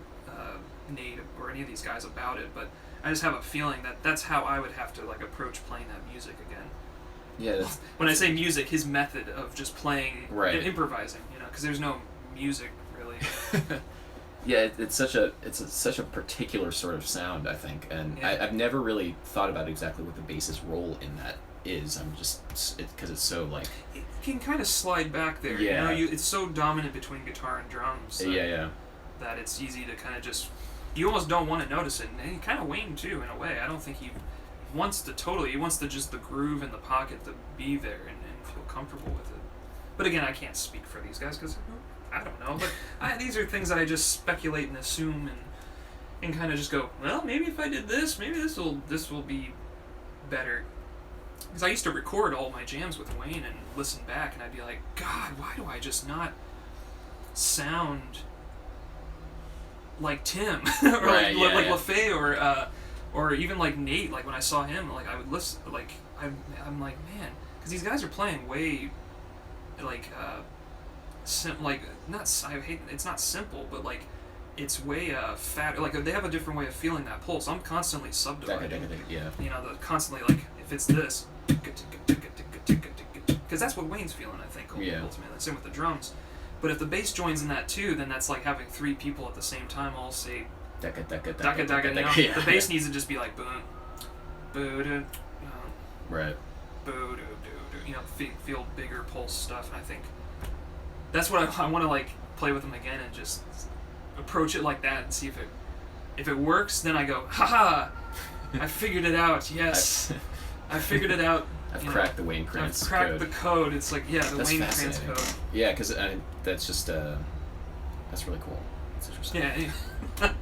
Nate or any of these guys about it, but I just have a feeling that that's how I would have to like approach playing that music again. Yeah. When I say music, his method of just playing and improvising, you know, because there's no music really. Yeah, it's such a particular sort of sound, I think, and I've never really thought about exactly what the bass's role in that is. I'm just because it's so like it can kind of slide back there. Yeah. You know, it's so dominant between guitar and drums. That it's easy to kind of just you almost don't want to notice it, and he kind of Wayne too in a way. I don't think he wants to totally. He wants to just the groove in the pocket to be there and feel comfortable with it. But again, I can't speak for these guys because I don't know. But these are things that I just speculate and assume and kind of just go, well, maybe if I did this, maybe this will be better. Because I used to record all my jams with Wayne and listen back, and I'd be like, God, why do I just not sound like Tim or like LaFay or even like Nate? Like when I saw him, like I would listen, like I'm like, man, because these guys are playing way like it's not simple, but like it's way fat. Like they have a different way of feeling that pulse. I'm constantly subdividing. Yeah. You know, constantly like if it's this, because that's what Wayne's feeling. I think ultimately. Same with the drums. But if the bass joins in that too, then that's like having three people at the same time all say Daka. You know? The bass needs to just be like boom, boo, right, boo, you know, feel bigger pulse stuff. And I think that's what I want to like play with them again and just approach it like that and see if it works. Then I go, haha, I figured it out. Yes, I figured it out. I've cracked the Wayne Krantz code. I've cracked the code. It's like, the that's Wayne Krantz code. Yeah, because that's just, that's really cool. That's interesting. Yeah.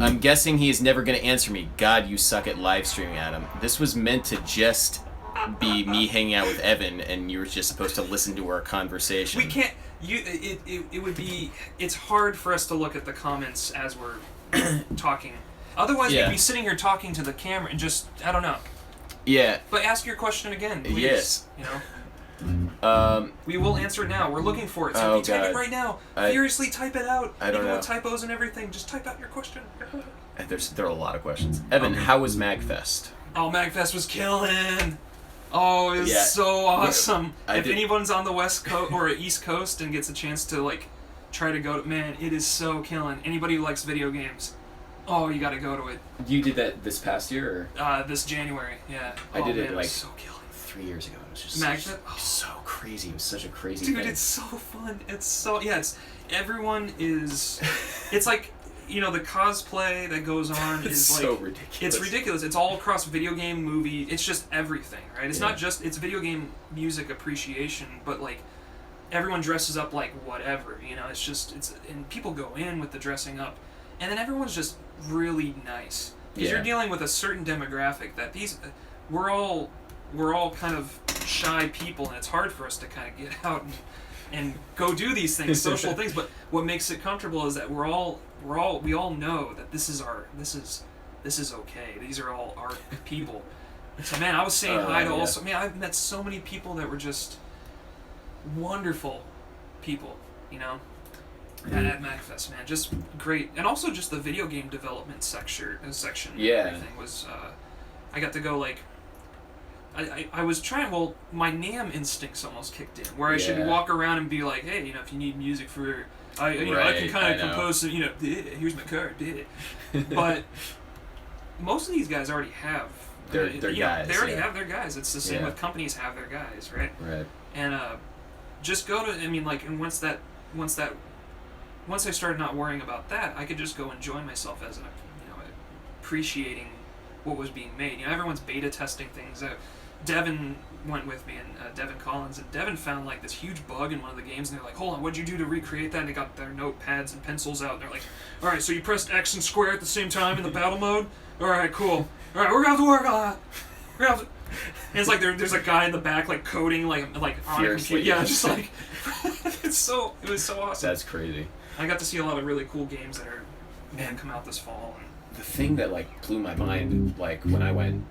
I'm guessing he is never going to answer me. God, you suck at live streaming, Adam. This was meant to just be me hanging out with Evan, and you were just supposed to listen to our conversation. We can't, it would be, it's hard for us to look at the comments as we're talking. Otherwise, we'd be sitting here talking to the camera and just, I don't know. Yeah. But ask your question again, please. Yes. You know? We will answer it now. We're looking for it. So if you type it right now, furiously type it out. I don't know. With typos and everything, just type out your question. There are a lot of questions. Evan, how was MagFest? Oh, MagFest was killing. Oh, it was so awesome. If anyone's on the West Coast or East Coast and gets a chance to like try to go to, man, it is so killing. Anybody who likes video games, oh, you got to go to it. You did that this past year, or? This January, yeah. I did it like so killing. 3 years ago. It was just so crazy. It was such a crazy thing. Dude, it's so fun. It's so, everyone is, it's like, you know, the cosplay that goes on is like... so ridiculous. It's ridiculous. It's all across video game, movie. It's just everything, right? It's not just... It's video game music appreciation, but, like, everyone dresses up like whatever, you know? It's just... And people go in with the dressing up, and then everyone's just really nice. Because you're dealing with a certain demographic that these... We're all kind of shy people, and it's hard for us to kind of get out and go do these things, social things. But what makes it comfortable is that we all know that this is okay. These are all our people. So man, I was saying hi to also. Man, I've met so many people that were just wonderful people. You know, at MagFest, man, just great, and also just the video game development section. Everything was. I got to go like. I was trying, my NAMM instincts almost kicked in, where I should walk around and be like, hey, you know, if you need music for, I can kind of compose some, you know, here's my card, but most of these guys already have their guys. They already have their guys. It's the same with companies have their guys, right? Right. And just go to, I mean, like, and once I started not worrying about that, I could just go enjoy myself as appreciating what was being made. You know, everyone's beta testing things out. Devin went with me, and Devin Collins, and Devin found like this huge bug in one of the games, and they're like, hold on, what'd you do to recreate that? And they got their notepads and pencils out, and they're like, alright, so you pressed X and square at the same time in the battle mode? Alright, cool. Alright, we're gonna have to work on that. We're gonna have to... And it's like there's a guy in the back like coding like on a computer. Yeah, just like it was so awesome. That's crazy. I got to see a lot of really cool games that are come out this fall. The thing that like blew my mind like when I went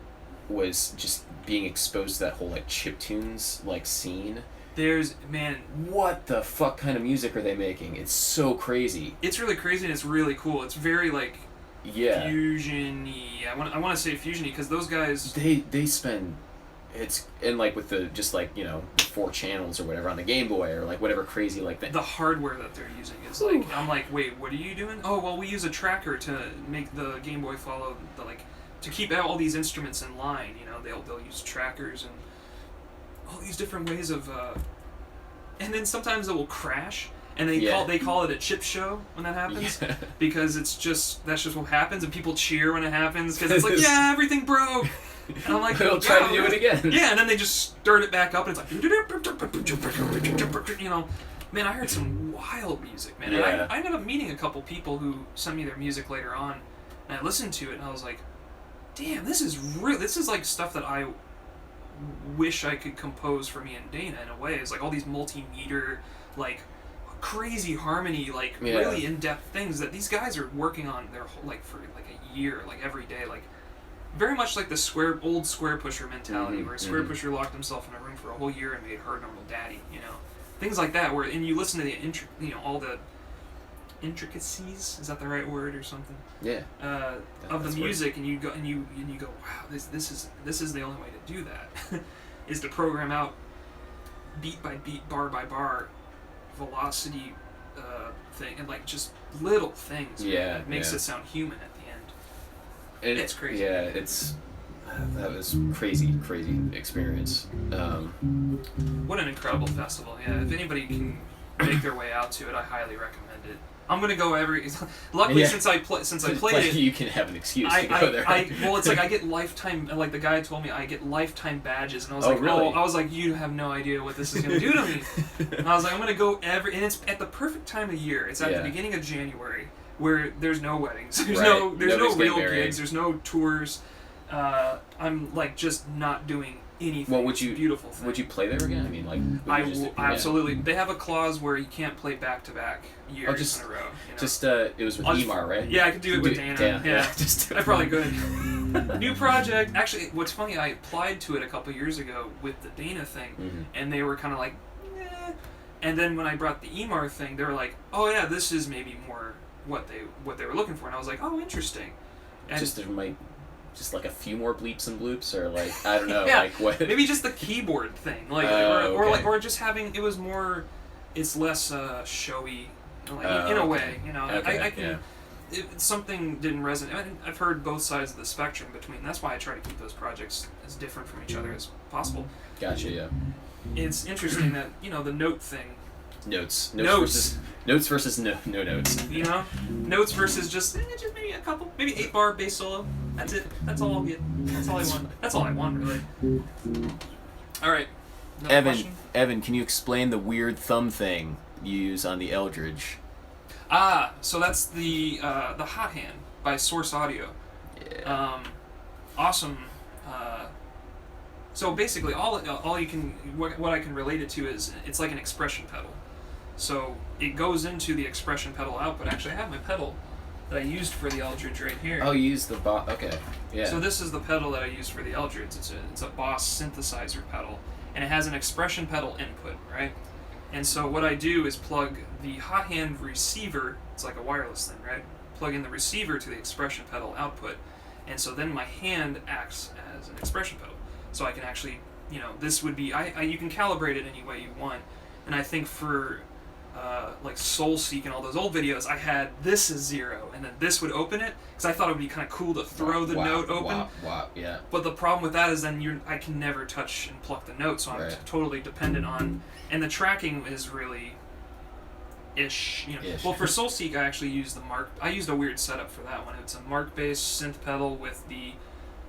was just being exposed to that whole like chiptunes like scene. What the fuck kind of music are they making? It's so crazy. It's really crazy and it's really cool. It's very like fusion-y. I want to say fusion-y because those guys they spend and like with the just like, you know, 4 channels or whatever on the Game Boy or like whatever crazy like that. The hardware that they're using is like, I'm like, wait, what are you doing? Oh, well, we use a tracker to make the Game Boy follow the to keep all these instruments in line. You know, they'll use trackers and all these different ways of, and then sometimes it will crash. And they call it a chip show when that happens because that's just what happens, and people cheer when it happens because it's like everything broke. And I'm like, they'll try to do it again. Yeah, and then they just stirred it back up, and it's like, you know, man, I heard some wild music, man. And I ended up meeting a couple people who sent me their music later on, and I listened to it, and I was like, damn, this is like stuff that I wish I could compose for me and Dana in a way. It's like all these multimeter, like crazy harmony, like really in-depth things that these guys are working on their whole, like for like a year, like every day, like very much like the old Square Pusher mentality, where Square Pusher locked himself in a room for a whole year and made Hard Normal Daddy, you know, things like that. Where and you listen to the all the intricacies, is that the right word or something? Yeah. Of the music, and you go wow, this is the only way to do that, is to program out beat by beat, bar by bar, velocity thing, and like just little things. Yeah. It makes it sound human at the end. It's crazy. Yeah, that was crazy experience. What an incredible festival! Yeah, if anybody can make their way out to it, I highly recommend it. I'm gonna go luckily since I played it, you can have an excuse to go there. Well, it's like I get lifetime. Like the guy told me, I get lifetime badges, and I was like, really? I was like, you have no idea what this is gonna do to me. And I was like, I'm gonna go and it's at the perfect time of year. It's at the beginning of January, where there's no weddings, there's no real gigs, there's no tours. I'm like just not doing anything. Well, beautiful thing. Would you play there again? I mean, like, absolutely. They have a clause where you can't play back-to-back years in a row. You know? Just it was with Emar, right? Yeah, I could do it with Dana. Yeah, I probably could. New project. Actually, what's funny, I applied to it a couple years ago with the Dana thing, and they were kind of like, eh. And then when I brought the EMAR thing, they were like, oh yeah, this is maybe more what they were looking for, and I was like, oh, interesting. And just like a few more bleeps and bloops, or like I don't know, yeah, like what? Maybe just the keyboard thing, like or just having it was more, it's less showy, like, in a way, you know. Okay, I can. Something didn't resonate. I mean, I've heard both sides of the spectrum between. That's why I try to keep those projects as different from each other as possible. Gotcha. Yeah. It's interesting that the note thing. Notes Notes versus no notes. You know, notes versus just maybe a couple, maybe 8-bar bass solo. That's it. That's all I'll get. That's all I want. That's all I want, really. All right. Evan, can you explain the weird thumb thing you use on the Eldridge? So that's the Hot Hand by Source Audio. Yeah. Awesome. So basically, all you can what I can relate it to is it's like an expression pedal. So it goes into the expression pedal output. Actually, I have my pedal that I used for the Eldridge right here. Oh, you use the okay. Yeah. So this is the pedal that I used for the Eldridge. It's a Boss synthesizer pedal, and it has an expression pedal input, right? And so what I do is plug the Hot Hand receiver. It's like a wireless thing, right? Plug in the receiver to the expression pedal output, and so then my hand acts as an expression pedal. So I can actually, this would be you can calibrate it any way you want, and I think for like Soul Seek and all those old videos, I had this as 0, and then this would open it, because I thought it would be kind of cool to throw the note open. Yeah. But the problem with that is then I can never touch and pluck the note, so I'm totally dependent on, and the tracking is really ish. Ish. Well, for Soul Seek, I actually used I used a weird setup for that one. It's a Mark-based synth pedal with the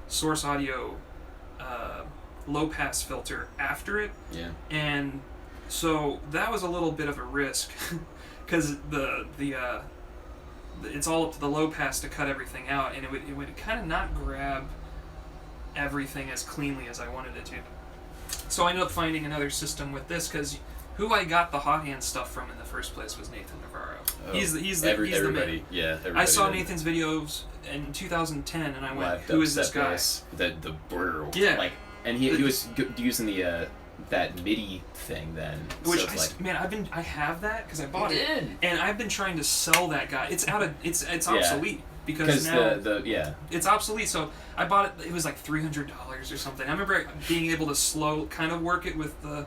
Source Audio low-pass filter after it. Yeah. And so that was a little bit of a risk, because it's all up to the low pass to cut everything out, and it would kind of not grab everything as cleanly as I wanted it to. So I ended up finding another system with this, because who I got the Hot Hand stuff from in the first place was Nathan Navarro. Oh, He's the everybody. man. Yeah, everybody. I saw Nathan's videos in 2010, and I went, "Who is this guy?" The brr. Yeah. Like, and he was using the that MIDI thing then. Which so I have that because I bought it, did. and I've been trying to sell that guy. It's obsolete because now it's obsolete. So I bought it. It was like $300 or something. I remember being able to kind of work it with the.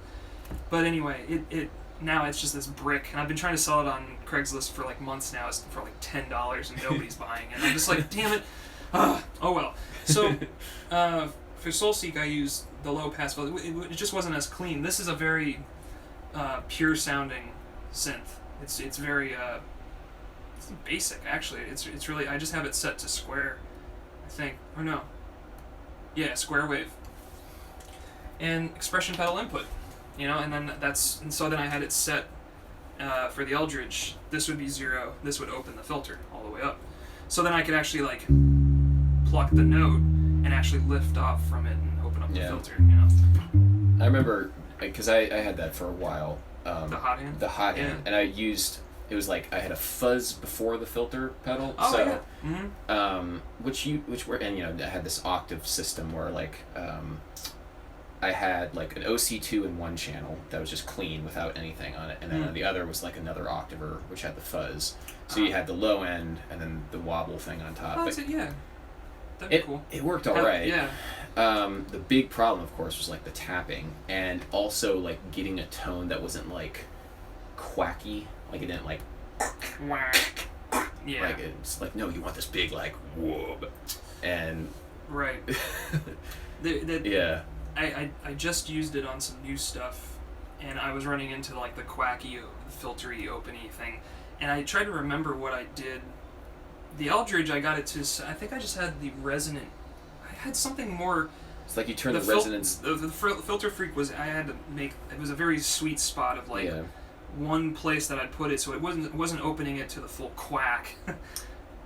But anyway, it now it's just this brick, and I've been trying to sell it on Craigslist for like months now. It's for like $10, and nobody's buying it. And I'm just like, damn it. Oh well. So for Soul Seek, I used the low pass filter. It just wasn't as clean. This is a very pure sounding synth. It's very it's basic actually. It's really, I just have it set to square, I think, or no. Yeah, square wave. And expression pedal input. And then so then I had it set for the Eldridge. This would be 0. This would open the filter all the way up. So then I could actually like pluck the note and actually lift off from it and open up the filter. I remember because I had that for a while. The Hot Hand. The Hot Hand, and I used. It was like I had a fuzz before the filter pedal. Oh, so, yeah. Mm-hmm. I had this octave system where like I had like an OC2 in one channel that was just clean without anything on it, and then on the other was like another octaver which had the fuzz. So you had the low end and then the wobble thing on top. Oh, that's it. Yeah. That'd be cool. It worked all right. Yeah. The big problem, of course, was like the tapping, and also like getting a tone that wasn't like quacky. Like it didn't like. Yeah. Like it's like, no, you want this big like whoop, and. Right. Yeah. I just used it on some new stuff, and I was running into like the quacky, filtery, openy thing, and I tried to remember what I did. The Eldridge, I got it to. I think I just had the resonant. I had something more. It's like you turn the resonance. The filter freak was. I had to make. It was a very sweet spot of like one place that I'd put it, so it wasn't opening it to the full quack.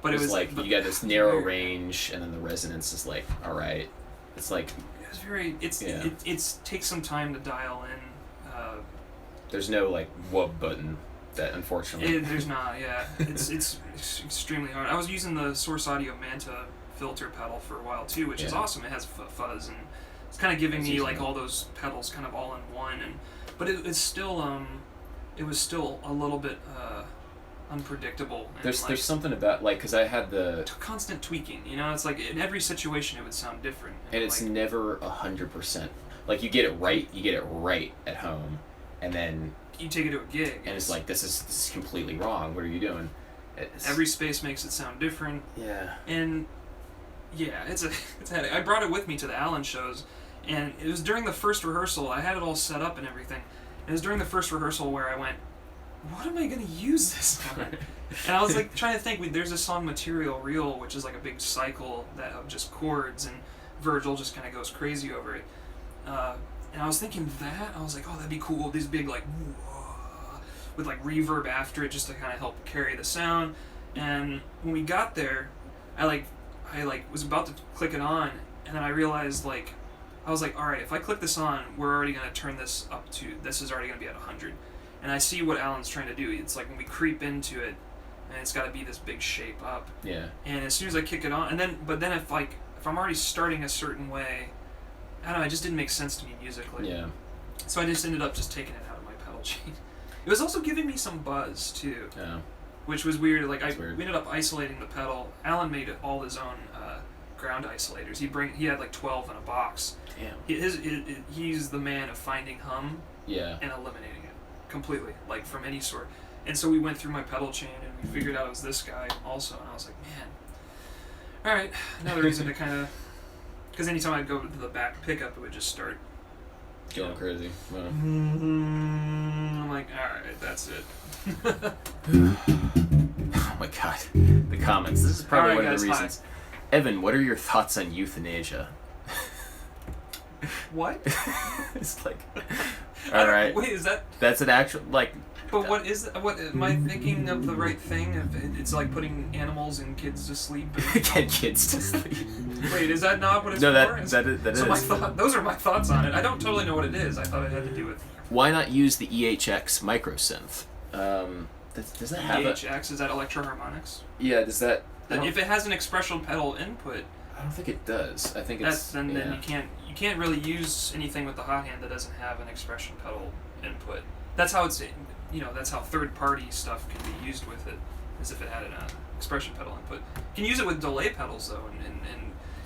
But it was like you got this narrow range, and then the resonance is like, all right. It's like. It's very. It takes some time to dial in. There's no like wub button. That unfortunately there's not. Yeah, it's extremely hard. I was using the Source Audio Manta filter pedal for a while too, which is Yeah. awesome. It has fuzz, and it's kind of giving That's me useful. like all those pedals kind of all in one. But it's still it was still a little bit unpredictable. And There's something about like because I had the constant tweaking. You know, it's like in every situation it would sound different. and it's never 100%. Like you get it right at home, and then you take it to a gig, and it's like this is completely wrong. What are you doing? Every space makes it sound different. Yeah. And yeah, it's a headache. I brought it with me to the Allan shows, and it was during the first rehearsal. I had it all set up and everything. It was during the first rehearsal where I went, what am I going to use this on? And I was like trying to think, there's a song Material Real, which is like a big cycle of just chords, and Virgil just kind of goes crazy over it. And I was thinking that, I was like, oh, that'd be cool, these big like, with like reverb after it just to kind of help carry the sound. And when we got there, I was about to click it on, and then I realized I was like, all right, if I click this on, we're already going to turn this up to, this is already going to be at 100. And I see what Allan's trying to do. It's like when we creep into it, and it's got to be this big shape up. Yeah. And as soon as I kick it on, but then if I'm already starting a certain way, I don't know, it just didn't make sense to me musically. Yeah. So I just ended up just taking it out of my pedal chain. It was also giving me some buzz too. Yeah. Which was weird. We Weird. ended up isolating the pedal. Allan made all his own ground isolators. He had like 12 in a box. Damn. He's the man of finding hum Yeah. and eliminating it completely, like from any sort. And so we went through my pedal chain and we figured out it was this guy also. And I was like, man, all right, another reason to kind of, because anytime I'd go to the back pickup, it would just start Going crazy. Wow. I'm like, all right, that's it. Oh my god. The comments. This is probably Alright, one of the guys, reasons. Evan, what are your thoughts on euthanasia? What? It's like, I don't- alright. Wait, is that? That's an actual, like, But what is? What am I thinking of the right thing? If it's like putting animals and kids to sleep. get kids to sleep. Wait, is that not what it's No, for? that So is. those are my thoughts on it. I don't totally know what it is. I thought it had to do with Why not use the EHX microsynth? Does that have a... EHX. Is that electroharmonics? Yeah, does that... If it has an expression pedal input, I don't think it does. I think it's... then you can't really use anything with the hot hand that doesn't have an expression pedal input. That's how that's how third party stuff can be used with it, is if it had an expression pedal input. You can use it with delay pedals though, and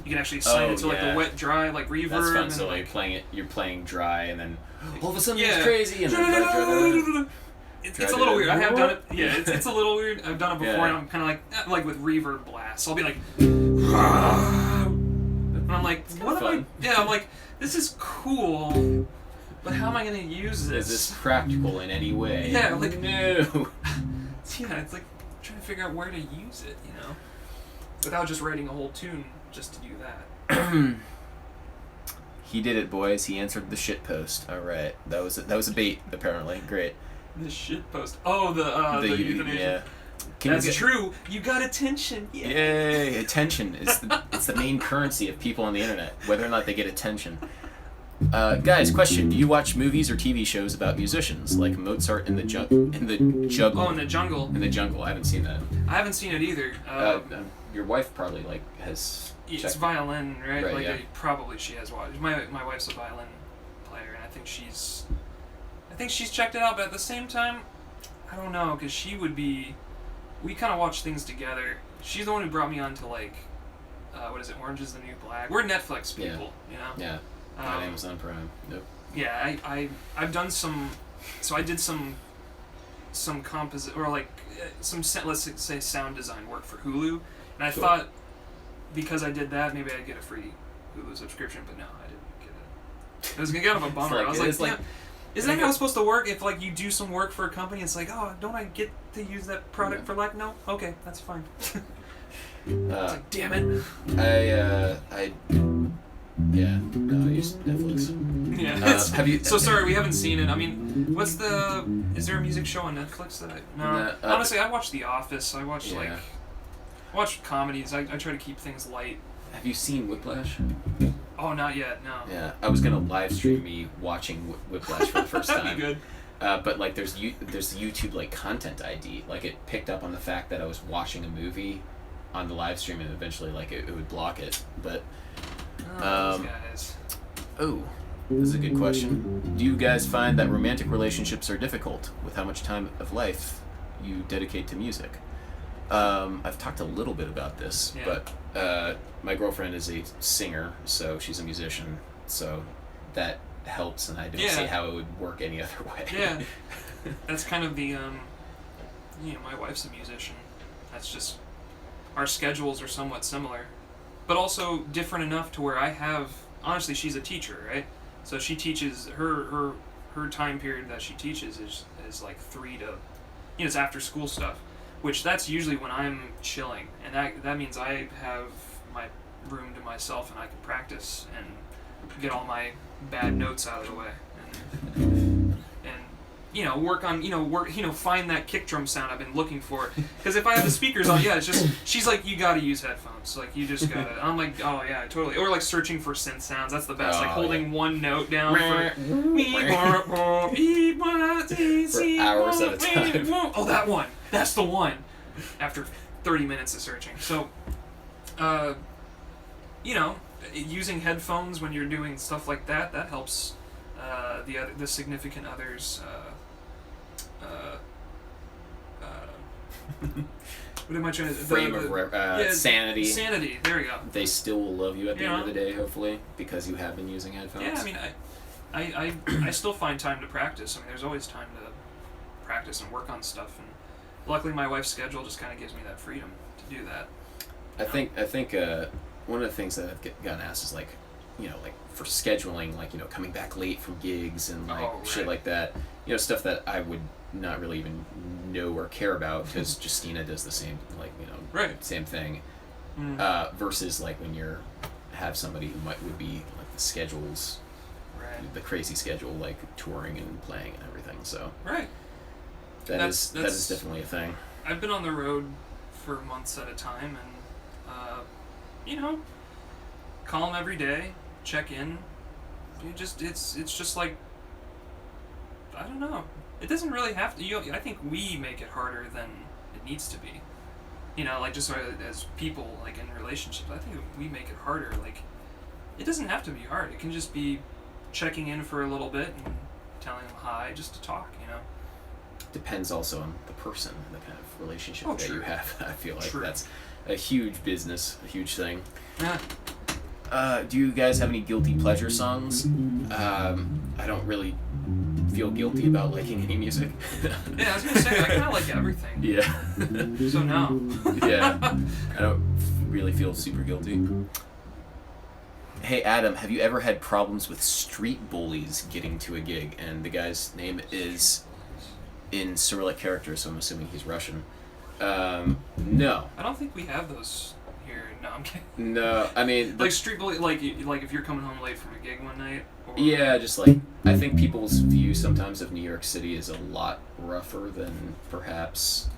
you can actually assign it to like the wet dry like reverb. That's fun. And So like you're playing dry, and then all of a sudden Yeah. it's crazy, and then it's a little weird. I have done it. Yeah, it's a little weird. I've done it before, Yeah. and I'm kind of like with reverb blasts. I'll be like, and I'm like, what am I? fun. Yeah, I'm like, this is cool, but how am I gonna use this? is this practical in any way? Yeah, like- no. Yeah, it's like trying to figure out where to use it, without just writing a whole tune just to do that. He did it, boys. He answered the shit post. All right, that was a bait apparently. Great. The shit post. Oh, the euthanasia. Yeah. That's true. You got attention. Yeah. Yay! Attention is it's the main currency of people on the internet, whether or not they get attention. Guys, question: do you watch movies or TV shows about musicians like Mozart in the Jungle? Oh, in the jungle. In the Jungle. I haven't seen that. I haven't seen it either. Your wife probably has. It's checked. violin, right? Right, like yeah. Probably she has watched. My wife's a violin player, and I think she's checked it out. But at the same time, I don't know, because she would be. We kind of watch things together. She's the one who brought me on to what is it? Orange is the New Black. We're Netflix people, Yeah. Not Amazon Prime. Nope. Yeah, I've done some. So I did some composite or let's say sound design work for Hulu, and I thought because I did that maybe I'd get a free Hulu subscription, but no, I didn't get it. It was kind of a bummer. I was like, isn't that how it's supposed to work? If you do some work for a company, it's like, oh, don't I get to use that product for no? Okay, that's fine. It's like, damn it. I use Netflix. Yeah. Have you? So sorry, we haven't seen it. I mean, is there a music show on Netflix that No. Honestly, I watch The Office. I watch watch comedies. I try to keep things light. Have you seen Whiplash? Oh, not yet. No. Yeah, I was gonna live stream me watching Whiplash for the first time. That'd be good. But there's YouTube content ID. It picked up on the fact that I was watching a movie, on the live stream, and eventually like it would block it. But Those guys. oh, this is a good question. Do you guys find that romantic relationships are difficult with how much time of life you dedicate to music? I've talked a little bit about this, but my girlfriend is a singer, so she's a musician, so that helps, and I don't see how it would work any other way. Yeah, that's kind of the, my wife's a musician. That's just, our schedules are somewhat similar, but also different enough to where honestly, she's a teacher, right? So she teaches, her time period that she teaches is like 3 to, it's after school stuff, which that's usually when I'm chilling, and that means I have my room to myself and I can practice and get all my bad notes out of the way, and work on, find that kick drum sound I've been looking for. Because if I have the speakers on, it's just, she's like, you gotta use headphones. Like, you just gotta. I'm like, oh yeah, totally. Or like searching for synth sounds. That's the best. Like holding one note down for hours at a time. Oh, that one. That's the one. After 30 minutes of searching. So, using headphones when you're doing stuff like that helps the significant others. What am I trying to? Sanity. Sanity. There we go. They still will love you at the end of the day, hopefully, because you have been using headphones. Yeah, I mean, I still find time to practice. I mean, there's always time to practice and work on stuff, and luckily my wife's schedule just kind of gives me that freedom to do that. I think one of the things that I've gotten asked is like for scheduling, like coming back late from gigs and shit like that. Stuff that I would not really even know or care about, because Justina does the same, same thing. Versus like when you have somebody who would be like the schedules, the crazy schedule, like touring and playing and everything. So that is definitely a thing. I've been on the road for months at a time, and call them every day, check in. It's just like, I don't know. It doesn't really have to. I think we make it harder than it needs to be. Just as people, like in relationships, I think we make it harder. Like, it doesn't have to be hard. It can just be checking in for a little bit and telling them hi, just to talk. Depends also on the person, the kind of relationship that true. you have. I feel like True. That's a huge business, a huge thing. Yeah. Do you guys have any guilty pleasure songs? I don't really feel guilty about liking any music. Yeah, I was gonna say, I kind of like everything. Yeah. So no. Yeah. I don't really feel super guilty. Hey Adam, have you ever had problems with street bullies getting to a gig? And the guy's name is in Cyrillic characters, so I'm assuming he's Russian. No. I don't think we have those here. No, I'm kidding. No, I mean... like street bully, like if you're coming home late from a gig one night? Or... Yeah, just like, I think people's view sometimes of New York City is a lot rougher than perhaps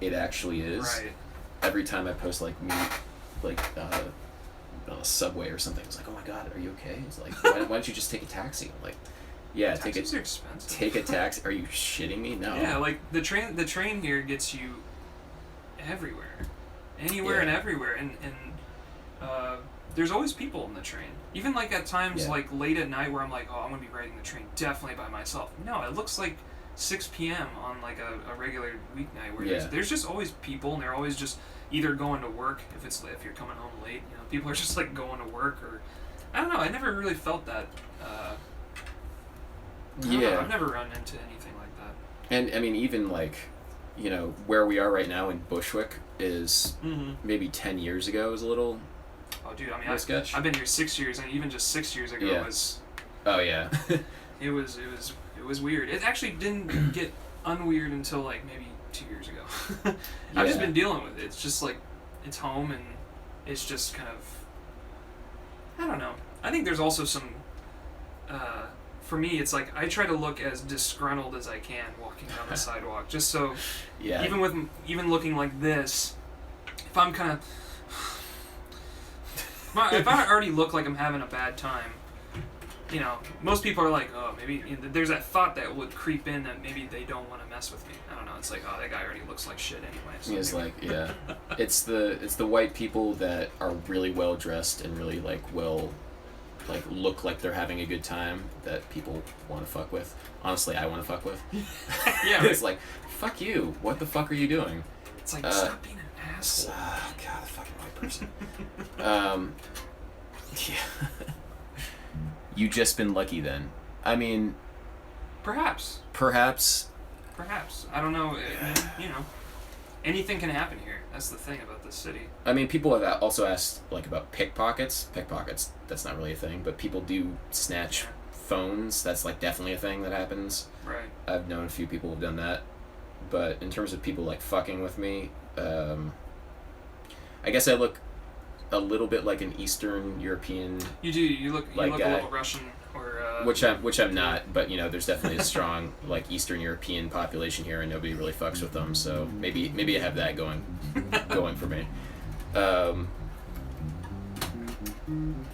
it actually is. Right. Every time I post on a subway or something, it's like, oh my god, are you okay? It's like, why don't you just take a taxi? I'm like, yeah, taxis are expensive. Take a taxi. Are you shitting me? No. Yeah, like the train here gets you everywhere, anywhere and everywhere, and there's always people in the train. Even like at times like late at night where I'm like, oh, I'm gonna be riding the train definitely by myself. No, it looks like 6 p.m. on like a regular weeknight where there's just always people, and they're always just either going to work if you're coming home late. People are just like going to work, or I don't know. I never really felt that. I've never run into anything like that. And I mean, even like, where we are right now in Bushwick is maybe 10 years ago was a little. Oh, dude! I mean, I've been here 6 years, and even just 6 years ago was. Oh yeah. It was weird. It actually didn't get unweird until like maybe 2 years ago. I've just been dealing with it. It's just like it's home, and it's just kind of. I don't know. I think there's also some. For me, it's like I try to look as disgruntled as I can walking down the sidewalk, just so. Yeah. Even looking like this, if I'm kind of. If I already look like I'm having a bad time, most people are like, oh, maybe there's that thought that would creep in that maybe they don't want to mess with me. I don't know. It's like, oh, that guy already looks like shit anyway. So it's like, yeah. It's the white people that are really well dressed and really look like they're having a good time that people want to fuck with. Honestly, I want to fuck with. Yeah. It's like, fuck you. What the fuck are you doing? It's like, stop being an asshole. God, fucking white person. Yeah. You just been lucky then. I mean, Perhaps. I don't know. You know, anything can happen here. That's the thing about this city. I mean, people have also asked like about pickpockets. Pickpockets, that's not really a thing, but people do snatch phones. That's like definitely a thing that happens. Right. I've known a few people who've done that. But in terms of people like fucking with me, I guess I look a little bit like an Eastern European. You do. You look like a little Russian or. Which I'm not, but you know, there's definitely a strong like Eastern European population here, and nobody really fucks with them. So maybe I have that going for me.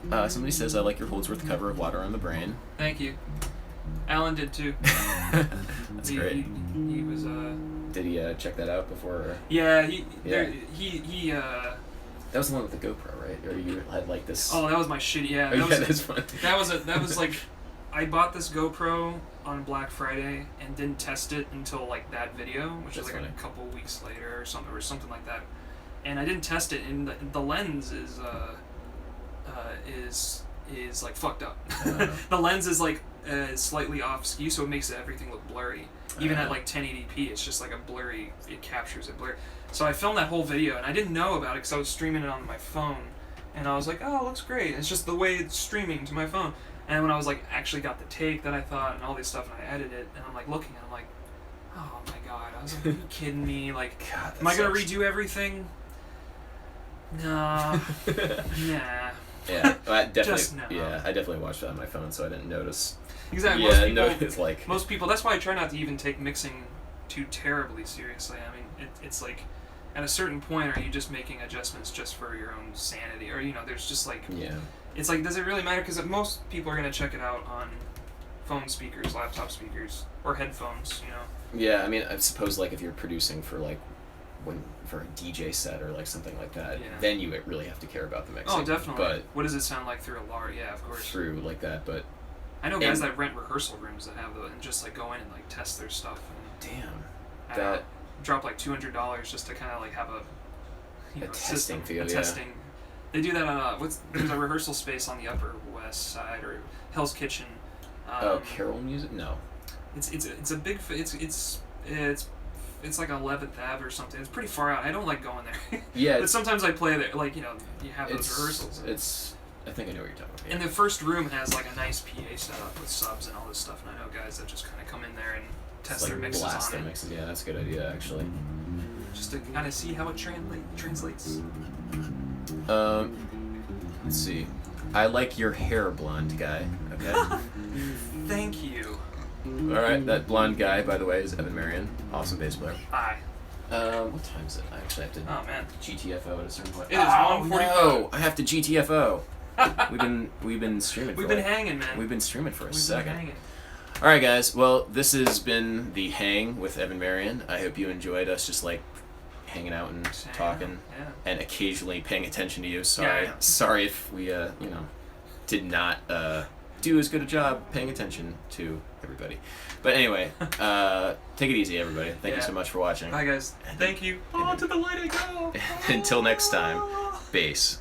Somebody says I like your Holdsworth cover of Water on the Brain. Thank you. Allan did too. That's great. He was Did he check that out before? Yeah, he. That was the one with the GoPro, right? Or you had like this. Oh, that was my shitty. Yeah. Oh, yeah, that's fun. That was like, I bought this GoPro on Black Friday and didn't test it until like that video, which That's is like funny. a couple weeks later or something like that. And I didn't test it, and the lens is like fucked up. The lens is like slightly off skew, so it makes everything look blurry. Even at like 1080p, it's just like a blurry. It captures it blurry. So I filmed that whole video, and I didn't know about it because I was streaming it on my phone, and I was like, "Oh, it looks great." It's just the way it's streaming to my phone. And when I was like actually got the take that I thought and all this stuff, and I edited it, and I'm like looking, and I'm like, "Oh my god!" I was like, "Are you kidding me? Like, God, am I gonna redo everything?" Nah. Nah. Yeah, I definitely. Just no. Yeah, I definitely watched that on my phone, so I didn't notice. Exactly. Yeah, it's like most people. That's why I try not to even take mixing too terribly seriously. I mean, it's like, at a certain point, are you just making adjustments just for your own sanity, or there's just like, it's like, does it really matter? Because most people are gonna check it out on phone speakers, laptop speakers, or headphones. Yeah, I mean, I suppose like if you're producing for like for a DJ set or like something like that, then you really have to care about the mixing. Oh, definitely. But what does it sound like through a LAR? Yeah, of course. Through like that, but I know guys that rent rehearsal rooms that have those and just like go in and like test their stuff. And, damn. Drop like $200 just to kind of like have a testing feel. Testing. They do that on there's a rehearsal space on the Upper West Side or Hell's Kitchen. Carol Music? No. It's a big it's like 11th Ave or something. It's pretty far out. I don't like going there. Yeah. But sometimes I play there. Like you have those rehearsals. I think I know what you're talking about. And the first room has like a nice PA setup with subs and all this stuff. And I know guys that just kind of come in there and test their mixes blast on their it. mixes. Yeah, that's a good idea actually. Just to kind of see how it translates. Let's see. I like your hair, blonde guy. Okay. Thank you. All right, that blonde guy, by the way, is Evan Marien, awesome bass player. Hi. What time is it? I actually have to. Oh man. GTFO at a certain point. It is 1:45. No, I have to GTFO. We've been streaming. We've been hanging, man. We've been streaming for a We've second. been hanging. All right, guys. Well, this has been the hang with Evan Marien. I hope you enjoyed us just like hanging out and talking, and occasionally paying attention to you. Sorry, sorry if we did not do as good a job paying attention to everybody. But anyway, take it easy, everybody. Thank you so much for watching. Bye, guys. Thank you. Oh, to the light I go. Until next time, bass.